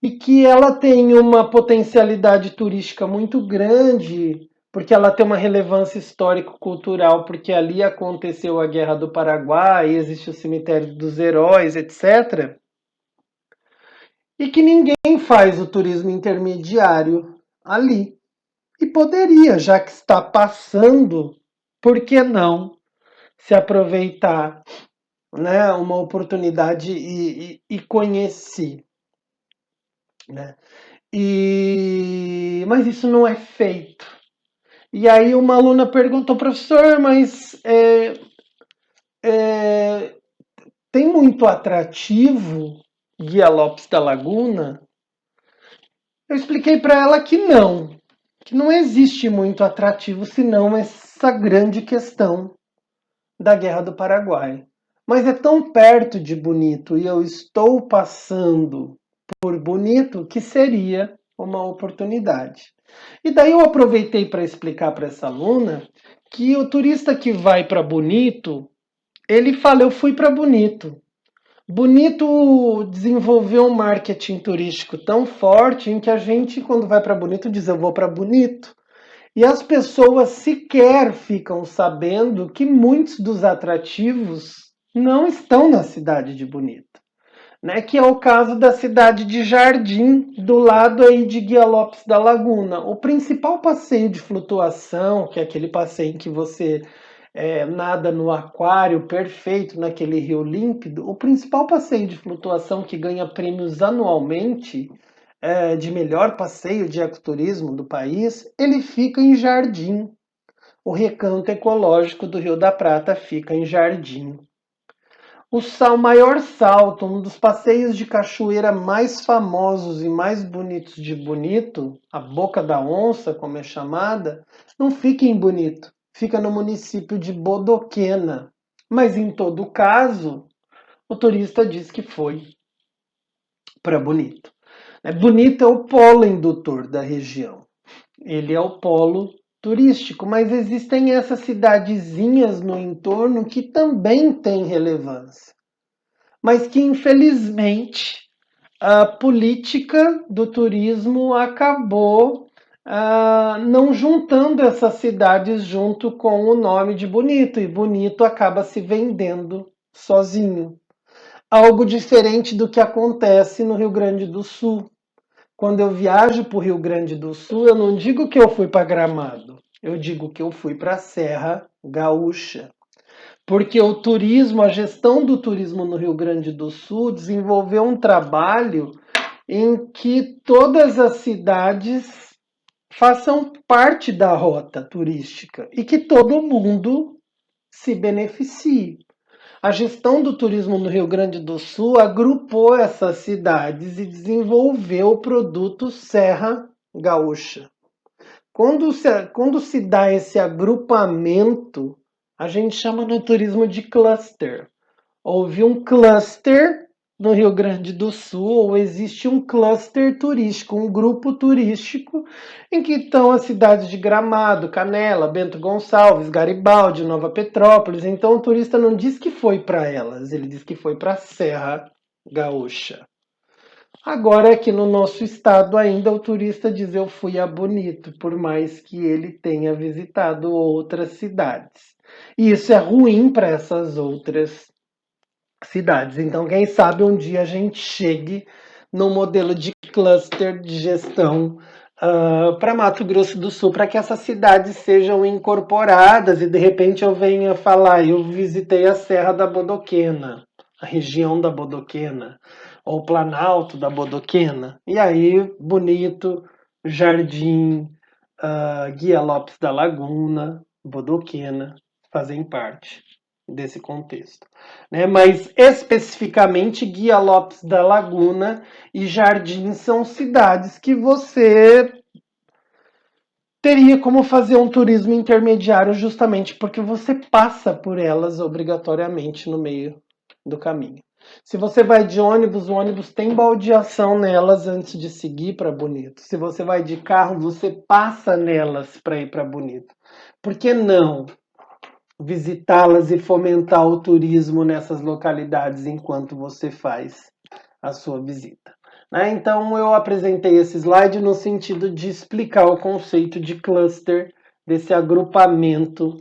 S1: e que ela tem uma potencialidade turística muito grande, porque ela tem uma relevância histórico-cultural, porque ali aconteceu a Guerra do Paraguai, existe o Cemitério dos Heróis, etc. E que ninguém faz o turismo intermediário ali. E poderia, já que está passando, por que não se aproveitar, né, uma oportunidade e conhecer, né? Mas isso não é feito. E aí uma aluna perguntou, professor, mas tem muito atrativo Guia Lopes da Laguna? Eu expliquei para ela que não existe muito atrativo, senão essa grande questão da Guerra do Paraguai. Mas é tão perto de Bonito e eu estou passando por Bonito que seria uma oportunidade. E daí eu aproveitei para explicar para essa aluna que o turista que vai para Bonito, ele fala, eu fui para Bonito. Bonito desenvolveu um marketing turístico tão forte em que a gente, quando vai para Bonito, diz eu vou para Bonito. E as pessoas sequer ficam sabendo que muitos dos atrativos não estão na cidade de Bonito. Né, que é o caso da cidade de Jardim, do lado aí de Guia Lopes da Laguna. O principal passeio de flutuação, que é aquele passeio em que você nada no aquário perfeito, naquele rio límpido, o principal passeio de flutuação que ganha prêmios anualmente de melhor passeio de ecoturismo do país, ele fica em Jardim. O recanto ecológico do Rio da Prata fica em Jardim. O maior salto, um dos passeios de cachoeira mais famosos e mais bonitos de Bonito, a Boca da Onça, como é chamada, não fica em Bonito, fica no município de Bodoquena. Mas em todo caso, o turista diz que foi para Bonito. Bonito é o polo indutor da região. Ele é o polo turístico, mas existem essas cidadezinhas no entorno que também têm relevância, mas que infelizmente a política do turismo acabou não juntando essas cidades junto com o nome de Bonito, e Bonito acaba se vendendo sozinho. Algo diferente do que acontece no Rio Grande do Sul. Quando eu viajo para o Rio Grande do Sul, eu não digo que eu fui para Gramado, eu digo que eu fui para a Serra Gaúcha. Porque o turismo, a gestão do turismo no Rio Grande do Sul desenvolveu um trabalho em que todas as cidades façam parte da rota turística e que todo mundo se beneficie. A gestão do turismo no Rio Grande do Sul agrupou essas cidades e desenvolveu o produto Serra Gaúcha. Quando se dá esse agrupamento, a gente chama no turismo de cluster. Houve um cluster no Rio Grande do Sul, ou existe um cluster turístico, um grupo turístico, em que estão as cidades de Gramado, Canela, Bento Gonçalves, Garibaldi, Nova Petrópolis. Então o turista não diz que foi para elas, ele diz que foi para a Serra Gaúcha. Agora, aqui no nosso estado, ainda o turista diz eu fui a Bonito, por mais que ele tenha visitado outras cidades. E isso é ruim para essas outras cidades. Então, quem sabe um dia a gente chegue no modelo de cluster de gestão para Mato Grosso do Sul, para que essas cidades sejam incorporadas e de repente eu venha falar, eu visitei a Serra da Bodoquena, a região da Bodoquena, ou o Planalto da Bodoquena, e aí Bonito, Jardim, Guia Lopes da Laguna, Bodoquena, fazem parte desse contexto, né? Mas especificamente Guia Lopes da Laguna e Jardim são cidades que você teria como fazer um turismo intermediário justamente porque você passa por elas obrigatoriamente no meio do caminho. Se você vai de ônibus, o ônibus tem baldeação nelas antes de seguir para Bonito. Se você vai de carro, você passa nelas para ir para Bonito. Por que não visitá-las e fomentar o turismo nessas localidades enquanto você faz a sua visita? Então eu apresentei esse slide no sentido de explicar o conceito de cluster, desse agrupamento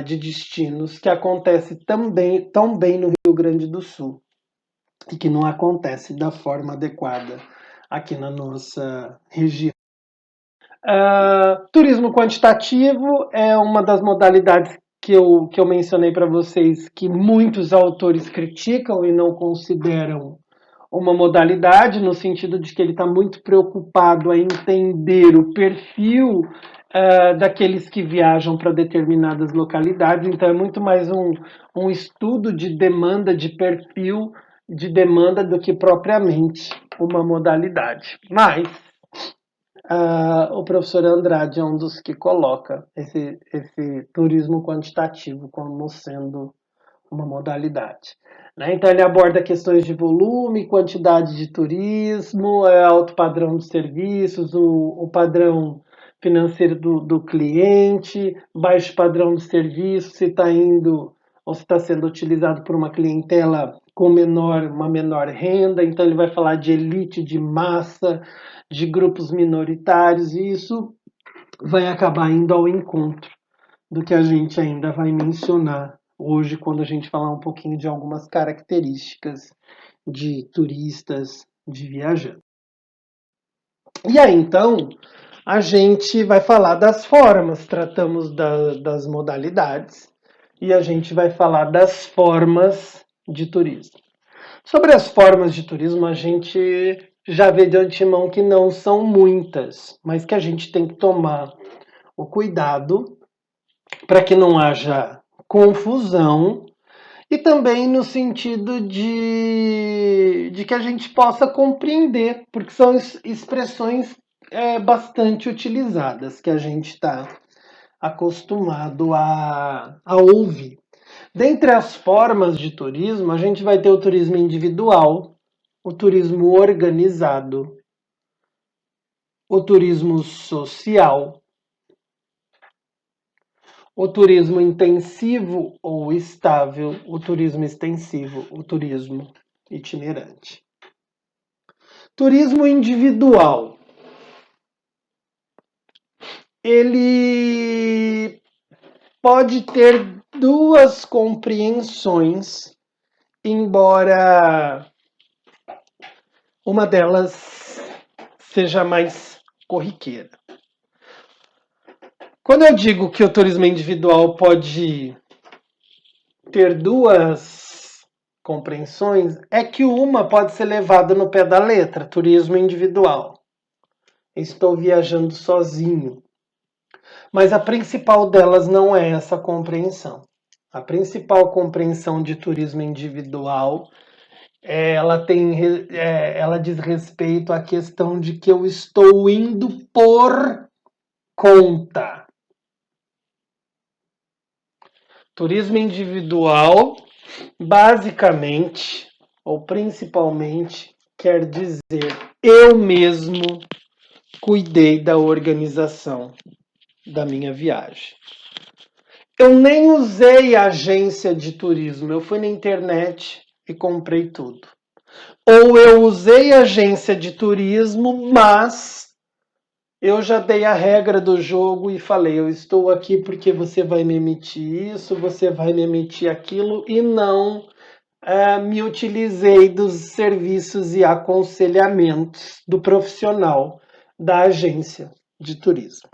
S1: de destinos que acontece também tão bem no Rio Grande do Sul e que não acontece da forma adequada aqui na nossa região. Turismo quantitativo é uma das modalidades que eu mencionei para vocês que muitos autores criticam e não consideram uma modalidade, no sentido de que ele está muito preocupado em entender o perfil daqueles que viajam para determinadas localidades. Então é muito mais um estudo de demanda, de perfil de demanda, do que propriamente uma modalidade. Mas o professor Andrade é um dos que coloca esse turismo quantitativo como sendo uma modalidade. Então ele aborda questões de volume, quantidade de turismo, alto padrão de serviços, o padrão financeiro do cliente, baixo padrão de serviço, se está indo ou se está sendo utilizado por uma clientela com uma menor renda. Então ele vai falar de elite, de massa, de grupos minoritários, e isso vai acabar indo ao encontro do que a gente ainda vai mencionar hoje, quando a gente falar um pouquinho de algumas características de turistas, de viajantes. E aí, então, a gente vai falar das formas, tratamos das modalidades, e a gente vai falar das formas de turismo. Sobre as formas de turismo, a gente já vê de antemão que não são muitas, mas que a gente tem que tomar o cuidado para que não haja confusão e também no sentido de que a gente possa compreender, porque são expressões bastante utilizadas que a gente está acostumado a ouvir. Dentre as formas de turismo, a gente vai ter o turismo individual, o turismo organizado, o turismo social, o turismo intensivo ou estável, o turismo extensivo, o turismo itinerante. Turismo individual. Ele pode ter duas compreensões, embora uma delas seja mais corriqueira. Quando eu digo que o turismo individual pode ter duas compreensões, é que uma pode ser levada no pé da letra, turismo individual. Estou viajando sozinho. Mas a principal delas não é essa compreensão. A principal compreensão de turismo individual, ela diz respeito à questão de que eu estou indo por conta. Turismo individual, basicamente, ou principalmente, quer dizer eu mesmo cuidei da organização da minha viagem. Eu nem usei agência de turismo, eu fui na internet e comprei tudo. Ou eu usei agência de turismo, mas eu já dei a regra do jogo e falei, eu estou aqui porque você vai me emitir isso, você vai me emitir aquilo, e não me utilizei dos serviços e aconselhamentos do profissional da agência de turismo.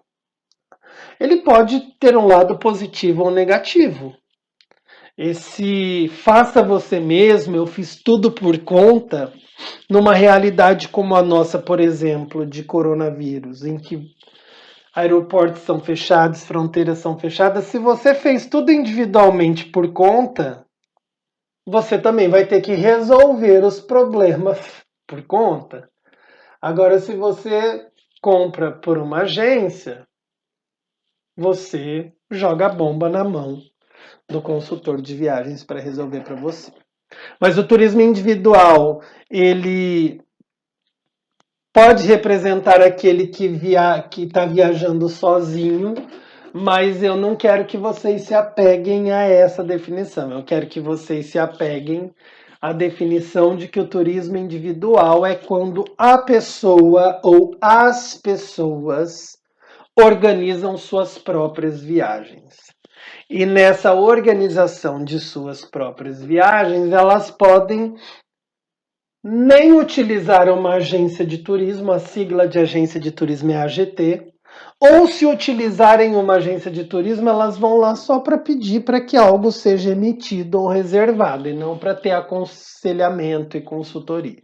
S1: Ele pode ter um lado positivo ou negativo. Esse faça você mesmo, eu fiz tudo por conta, numa realidade como a nossa, por exemplo, de coronavírus, em que aeroportos são fechados, fronteiras são fechadas, se você fez tudo individualmente por conta, você também vai ter que resolver os problemas por conta. Agora, se você compra por uma agência, você joga a bomba na mão do consultor de viagens para resolver para você. Mas o turismo individual, ele pode representar aquele que está viajando sozinho, mas eu não quero que vocês se apeguem a essa definição. Eu quero que vocês se apeguem à definição de que o turismo individual é quando a pessoa ou as pessoas organizam suas próprias viagens. E nessa organização de suas próprias viagens, elas podem nem utilizar uma agência de turismo, a sigla de agência de turismo é AGT, ou se utilizarem uma agência de turismo, elas vão lá só para pedir para que algo seja emitido ou reservado, e não para ter aconselhamento e consultoria.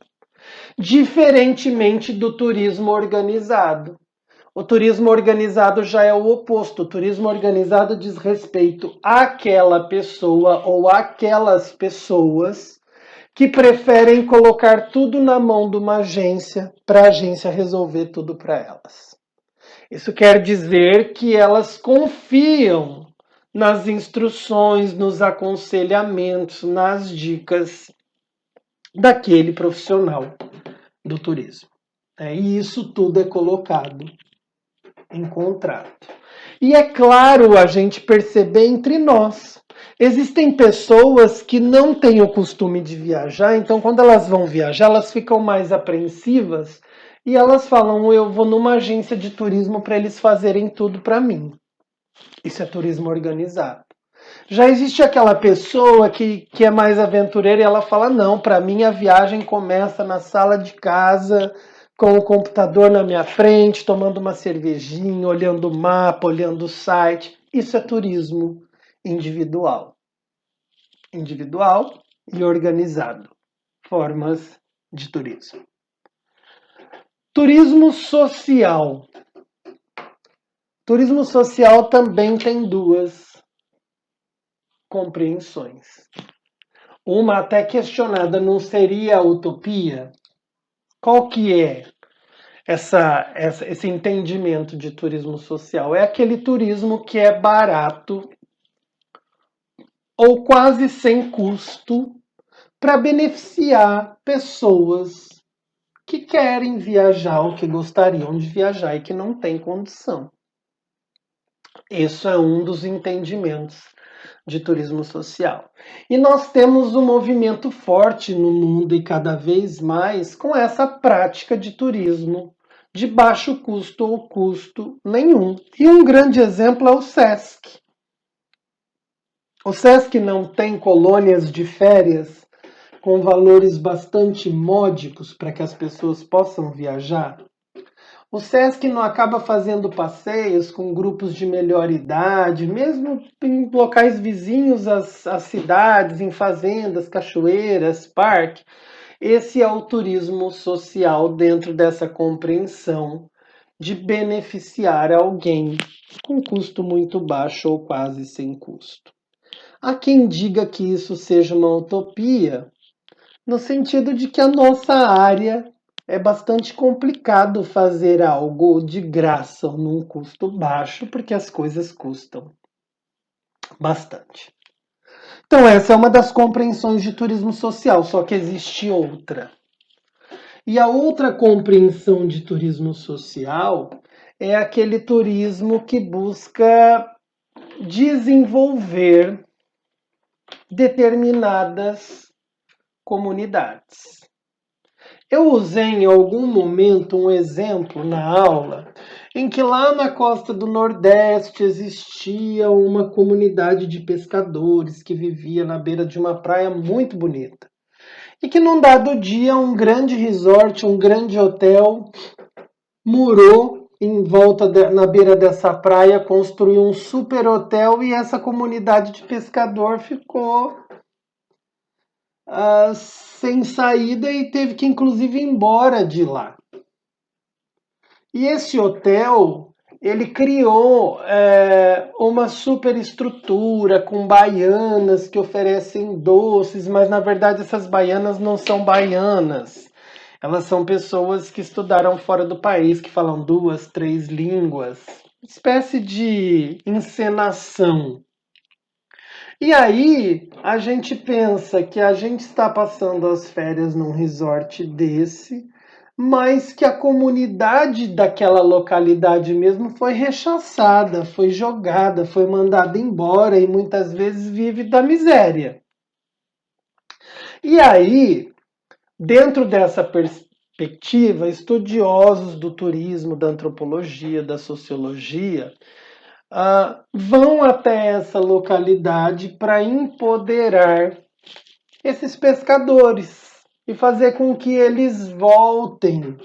S1: Diferentemente do turismo organizado. O turismo organizado já é o oposto. O turismo organizado diz respeito àquela pessoa ou àquelas pessoas que preferem colocar tudo na mão de uma agência para a agência resolver tudo para elas. Isso quer dizer que elas confiam nas instruções, nos aconselhamentos, nas dicas daquele profissional do turismo. E isso tudo é colocado em contrato. E é claro a gente perceber entre nós. Existem pessoas que não têm o costume de viajar, então quando elas vão viajar, elas ficam mais apreensivas e elas falam, eu vou numa agência de turismo para eles fazerem tudo para mim. Isso é turismo organizado. Já existe aquela pessoa que é mais aventureira e ela fala, não, para mim a viagem começa na sala de casa, com o computador na minha frente, tomando uma cervejinha, olhando o mapa, olhando o site. Isso é turismo individual. individual e organizado. Formas de turismo. Turismo social. Turismo social também tem duas compreensões. Uma até questionada, não seria a utopia? Qual que é esse entendimento de turismo social? É aquele turismo que é barato ou quase sem custo para beneficiar pessoas que querem viajar ou que gostariam de viajar e que não têm condição. Isso é um dos entendimentos de turismo social. E nós temos um movimento forte no mundo e cada vez mais com essa prática de turismo de baixo custo ou custo nenhum. E um grande exemplo é o SESC. O SESC não tem colônias de férias com valores bastante módicos para que as pessoas possam viajar? O SESC não acaba fazendo passeios com grupos de melhor idade, mesmo em locais vizinhos às cidades, em fazendas, cachoeiras, parque. Esse é o turismo social dentro dessa compreensão de beneficiar alguém com custo muito baixo ou quase sem custo. Há quem diga que isso seja uma utopia, no sentido de que a nossa área é bastante complicado fazer algo de graça ou num custo baixo, porque as coisas custam bastante. Então, essa é uma das compreensões de turismo social, só que existe outra. E a outra compreensão de turismo social é aquele turismo que busca desenvolver determinadas comunidades. Eu usei em algum momento um exemplo na aula em que lá na costa do Nordeste existia uma comunidade de pescadores que vivia na beira de uma praia muito bonita. E que num dado dia um grande resort, um grande hotel, murou em volta na beira dessa praia, construiu um super hotel e essa comunidade de pescador ficou sem saída e teve que inclusive ir embora de lá. E esse hotel, ele criou uma superestrutura com baianas que oferecem doces, mas na verdade essas baianas não são baianas. Elas são pessoas que estudaram fora do país, que falam 2, 3 línguas. Espécie de encenação. E aí, a gente pensa que a gente está passando as férias num resort desse, mas que a comunidade daquela localidade mesmo foi rechaçada, foi jogada, foi mandada embora e muitas vezes vive da miséria. E aí, dentro dessa perspectiva, estudiosos do turismo, da antropologia, da sociologia, vão até essa localidade para empoderar esses pescadores e fazer com que eles voltem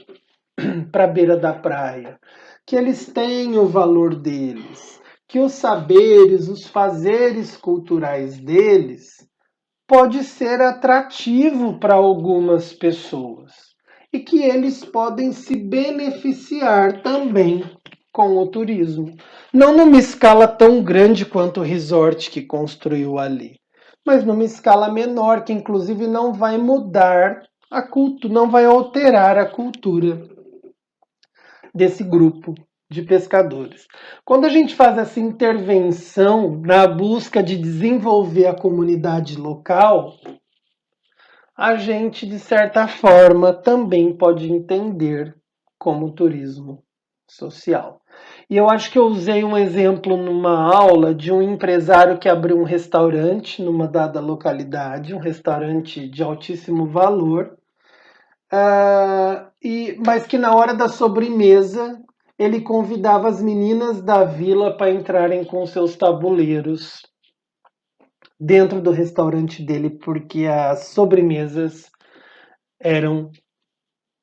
S1: para a beira da praia, que eles tenham o valor deles, que os saberes, os fazeres culturais deles pode ser atrativo para algumas pessoas e que eles podem se beneficiar também com o turismo. Não numa escala tão grande quanto o resort que construiu ali, mas numa escala menor, que inclusive não vai mudar a cultura, não vai alterar a cultura desse grupo de pescadores. Quando a gente faz essa intervenção na busca de desenvolver a comunidade local, a gente, de certa forma, também pode entender como turismo social. E eu acho que eu usei um exemplo numa aula de um empresário que abriu um restaurante numa dada localidade, um restaurante de altíssimo valor, mas que na hora da sobremesa ele convidava as meninas da vila para entrarem com seus tabuleiros dentro do restaurante dele, porque as sobremesas eram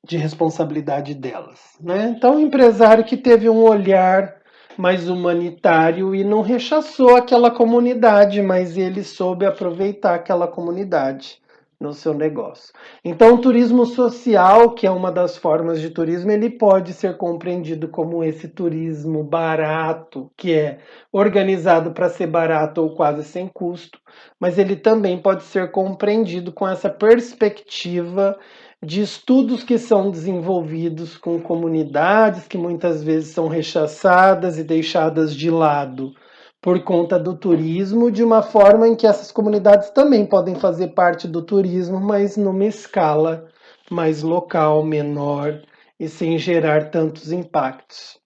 S1: de responsabilidade delas, né? Então, um empresário que teve um olhar mais humanitário e não rechaçou aquela comunidade, mas ele soube aproveitar aquela comunidade no seu negócio. Então, o turismo social, que é uma das formas de turismo, ele pode ser compreendido como esse turismo barato, que é organizado para ser barato ou quase sem custo, mas ele também pode ser compreendido com essa perspectiva de estudos que são desenvolvidos com comunidades que muitas vezes são rechaçadas e deixadas de lado por conta do turismo, de uma forma em que essas comunidades também podem fazer parte do turismo, mas numa escala mais local, menor e sem gerar tantos impactos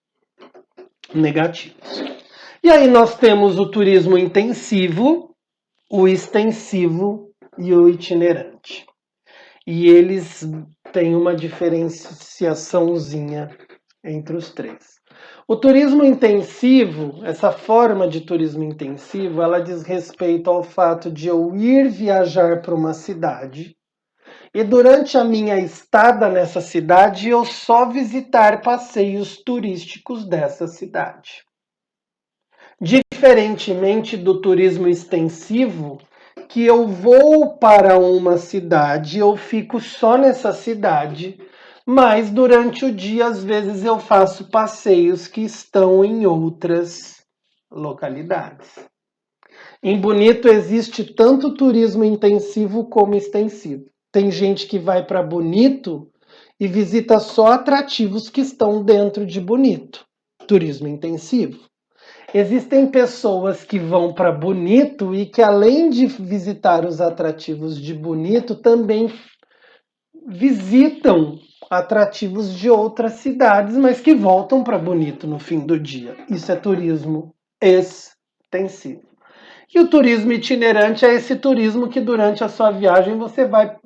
S1: negativos. E aí nós temos o turismo intensivo, o extensivo e o itinerante. E eles têm uma diferenciaçãozinha entre os três. O turismo intensivo, essa forma de turismo intensivo, ela diz respeito ao fato de eu ir viajar para uma cidade e durante a minha estada nessa cidade eu só visitar passeios turísticos dessa cidade. Diferentemente do turismo extensivo, que eu vou para uma cidade, eu fico só nessa cidade, mas durante o dia, às vezes, eu faço passeios que estão em outras localidades. Em Bonito existe tanto turismo intensivo como extensivo. Tem gente que vai para Bonito e visita só atrativos que estão dentro de Bonito. Turismo intensivo. Existem pessoas que vão para Bonito e que, além de visitar os atrativos de Bonito, também visitam atrativos de outras cidades, mas que voltam para Bonito no fim do dia. Isso é turismo extensivo. E o turismo itinerante é esse turismo que durante a sua viagem você vai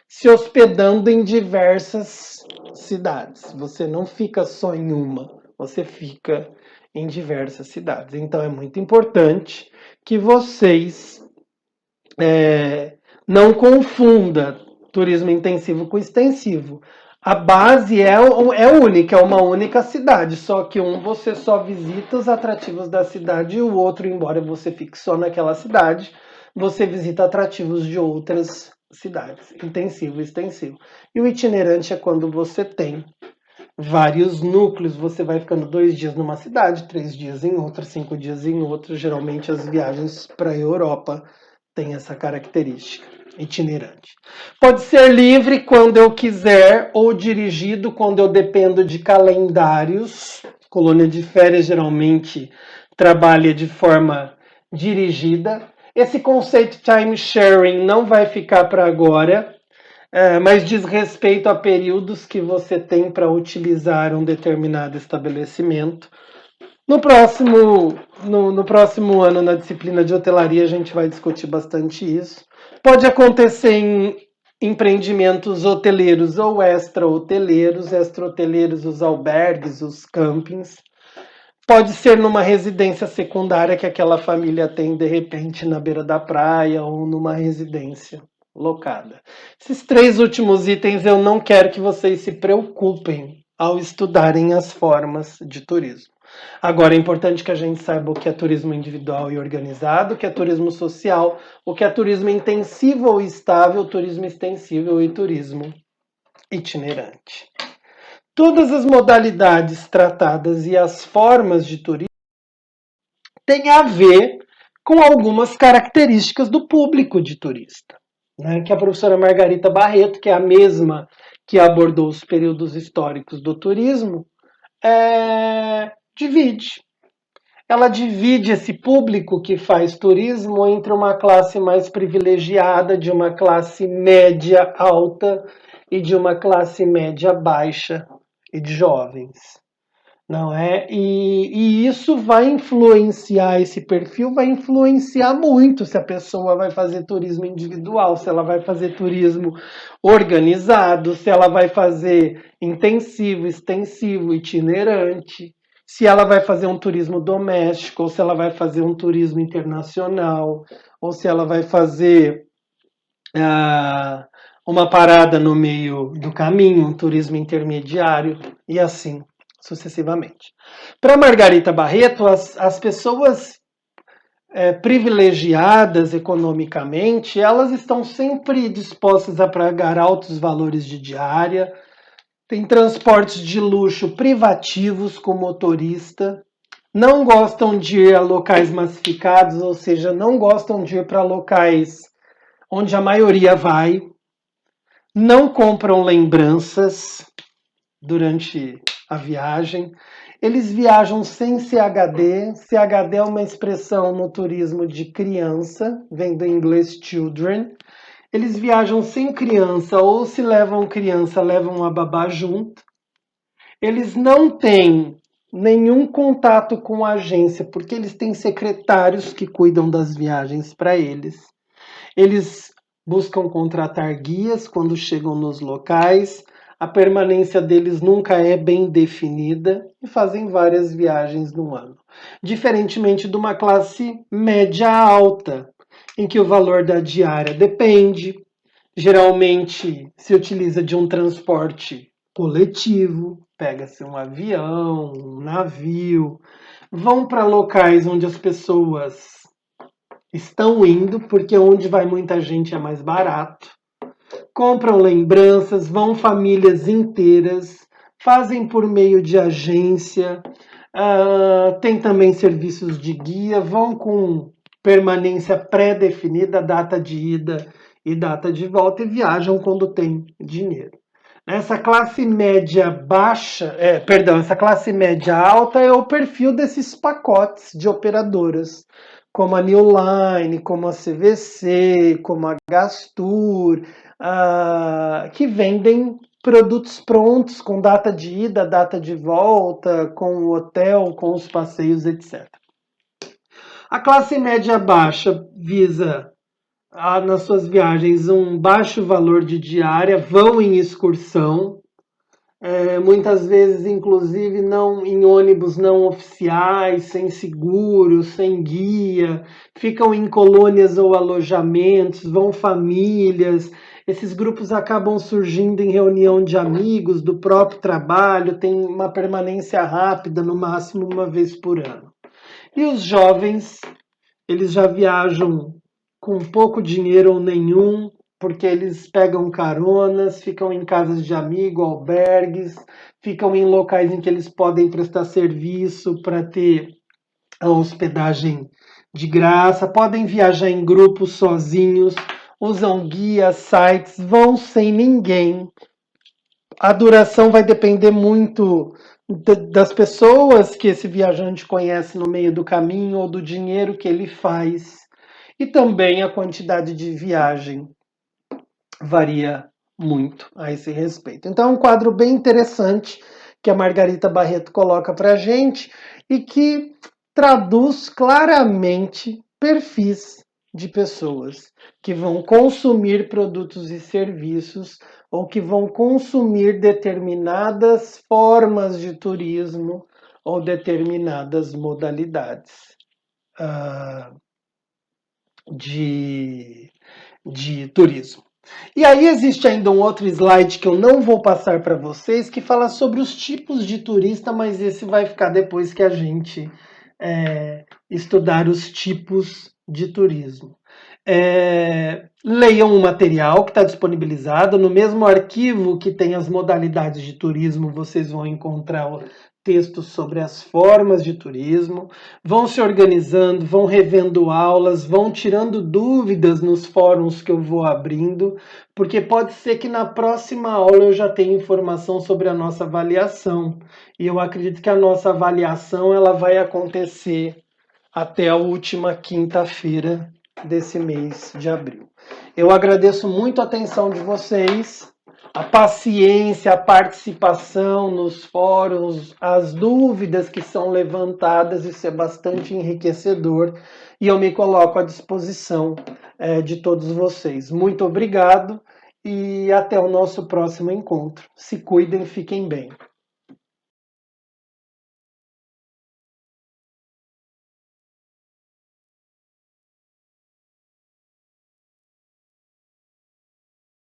S1: se hospedando em diversas cidades. Você não fica só em uma, você fica em diversas cidades. Então é muito importante que vocês não confundam turismo intensivo com extensivo. A base é única, é uma única cidade, só que um você só visita os atrativos da cidade e o outro, embora você fique só naquela cidade, você visita atrativos de outras cidades, intensivo e extensivo. E o itinerante é quando você tem vários núcleos, você vai ficando 2 dias numa cidade, 3 dias em outra, 5 dias em outra. Geralmente as viagens para a Europa têm essa característica, itinerante. Pode ser livre quando eu quiser ou dirigido quando eu dependo de calendários. Colônia de férias geralmente trabalha de forma dirigida. Esse conceito time sharing não vai ficar para agora, mas diz respeito a períodos que você tem para utilizar um determinado estabelecimento. No próximo ano, na disciplina de hotelaria, a gente vai discutir bastante isso. Pode acontecer em empreendimentos hoteleiros ou extra-hoteleiros, os albergues, os campings. Pode ser numa residência secundária que aquela família tem, de repente, na beira da praia ou numa residência locada. Esses 3 últimos itens eu não quero que vocês se preocupem ao estudarem as formas de turismo. Agora é importante que a gente saiba o que é turismo individual e organizado, o que é turismo social, o que é turismo intensivo ou estável, turismo extensível e turismo itinerante. Todas as modalidades tratadas e as formas de turismo têm a ver com algumas características do público de turista, né? Que a professora Margarita Barreto, que é a mesma que abordou os períodos históricos do turismo, divide. Ela divide esse público que faz turismo entre uma classe mais privilegiada, de uma classe média alta e de uma classe média baixa e de jovens. Não é? E isso vai influenciar, esse perfil vai influenciar muito se a pessoa vai fazer turismo individual, se ela vai fazer turismo organizado, se ela vai fazer intensivo, extensivo, itinerante, se ela vai fazer um turismo doméstico, ou se ela vai fazer um turismo internacional, ou se ela vai fazer uma parada no meio do caminho, um turismo intermediário, e assim sucessivamente. Para Margarita Barreto, as pessoas privilegiadas economicamente, elas estão sempre dispostas a pagar altos valores de diária, tem transportes de luxo privativos com motorista, não gostam de ir a locais massificados, ou seja, não gostam de ir para locais onde a maioria vai, não compram lembranças durante a viagem, eles viajam sem CHD. CHD é uma expressão no turismo de criança, vem do inglês children. Eles viajam sem criança, ou se levam criança, levam a babá junto. Eles não têm nenhum contato com a agência, porque eles têm secretários que cuidam das viagens para eles. Eles buscam contratar guias quando chegam nos locais. A permanência deles nunca é bem definida e fazem várias viagens no ano. Diferentemente de uma classe média alta, em que o valor da diária depende, geralmente se utiliza de um transporte coletivo, pega-se um avião, um navio, vão para locais onde as pessoas estão indo, porque onde vai muita gente é mais barato, compram lembranças, vão famílias inteiras, fazem por meio de agência, tem também serviços de guia, vão com permanência pré-definida, data de ida e data de volta, e viajam quando tem dinheiro. Essa classe média baixa, essa classe média alta é o perfil desses pacotes de operadoras, como a New Line, como a CVC, como a Gastur, que vendem produtos prontos, com data de ida, data de volta, com o hotel, com os passeios, etc. A classe média baixa visa, nas suas viagens, um baixo valor de diária, vão em excursão, muitas vezes, inclusive, não em ônibus não oficiais, sem seguro, sem guia, ficam em colônias ou alojamentos, vão famílias. Esses grupos acabam surgindo em reunião de amigos, do próprio trabalho, tem uma permanência rápida, no máximo uma vez por ano. E os jovens, eles já viajam com pouco dinheiro ou nenhum, porque eles pegam caronas, ficam em casas de amigo, albergues, ficam em locais em que eles podem prestar serviço para ter a hospedagem de graça, podem viajar em grupos sozinhos, usam guias, sites, vão sem ninguém. A duração vai depender muito das pessoas que esse viajante conhece no meio do caminho ou do dinheiro que ele faz. E também a quantidade de viagem varia muito a esse respeito. Então é um quadro bem interessante que a Margarita Barreto coloca para a gente e que traduz claramente perfis de pessoas que vão consumir produtos e serviços ou que vão consumir determinadas formas de turismo ou determinadas modalidades de turismo. E aí existe ainda um outro slide que eu não vou passar para vocês, que fala sobre os tipos de turista, mas esse vai ficar depois que a gente estudar os tipos de turismo. Leiam o material que está disponibilizado. No mesmo arquivo que tem as modalidades de turismo, vocês vão encontrar textos sobre as formas de turismo, vão se organizando, vão revendo aulas, vão tirando dúvidas nos fóruns que eu vou abrindo, porque pode ser que na próxima aula eu já tenha informação sobre a nossa avaliação, e eu acredito que a nossa avaliação ela vai acontecer até a última quinta-feira desse mês de abril. Eu agradeço muito a atenção de vocês, a paciência, a participação nos fóruns, as dúvidas que são levantadas, isso é bastante enriquecedor e eu me coloco à disposição de todos vocês. Muito obrigado e até o nosso próximo encontro. Se cuidem, fiquem bem.